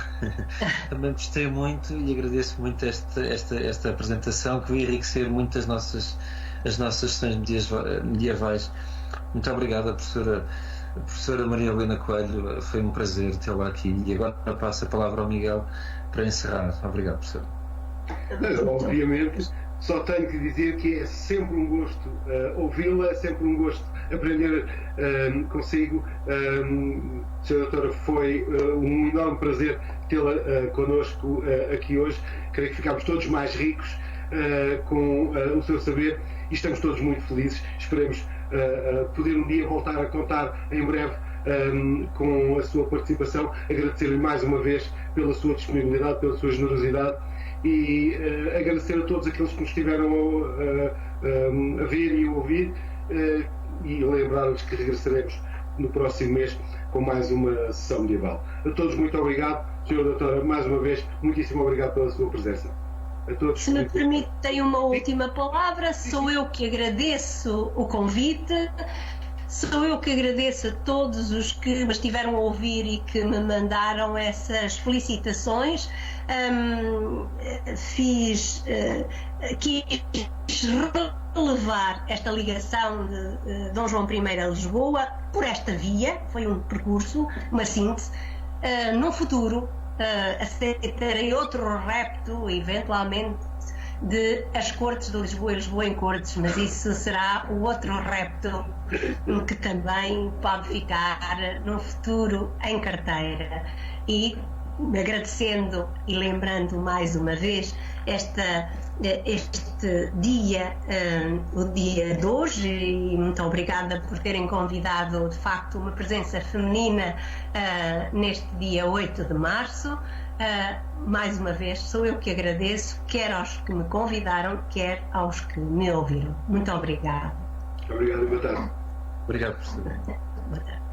Também gostei muito e agradeço muito esta apresentação, que vai enriquecer muito as nossas sessões medievais. Muito obrigado, professora Maria Helena Coelho, foi um prazer tê-la aqui, e agora passo a palavra ao Miguel para encerrar. Obrigado, professora. Obviamente, só tenho que dizer que é sempre um gosto ouvi-la, é sempre um gosto aprender consigo. Sra. Doutora, foi um enorme prazer tê-la connosco aqui hoje. Creio que ficámos todos mais ricos com o seu saber, e estamos todos muito felizes. Esperemos poder um dia voltar a contar em breve com a sua participação. Agradecer-lhe mais uma vez pela sua disponibilidade, pela sua generosidade, e agradecer a todos aqueles que nos estiveram a ver e a ouvir, e lembrar-lhes que regressaremos no próximo mês com mais uma sessão medieval. A todos, muito obrigado. Sra. Doutora, mais uma vez, muitíssimo obrigado pela sua presença. A todos, se me permitem uma última palavra, sou eu que agradeço o convite, sou eu que agradeço a todos os que me estiveram a ouvir e que me mandaram essas felicitações. Quis relevar esta ligação de Dom João I a Lisboa por esta via. Foi um percurso, uma síntese. No futuro aceitarei outro repto, eventualmente, de as Cortes de Lisboa e Lisboa em Cortes, mas isso será o outro repto que também pode ficar no futuro em carteira. E agradecendo e lembrando mais uma vez este dia, o dia de hoje, e muito obrigada por terem convidado de facto uma presença feminina neste dia 8 de março. Mais uma vez sou eu que agradeço, quer aos que me convidaram, quer aos que me ouviram. Muito obrigada. Obrigado e boa tarde. Obrigado, professor. Boa tarde.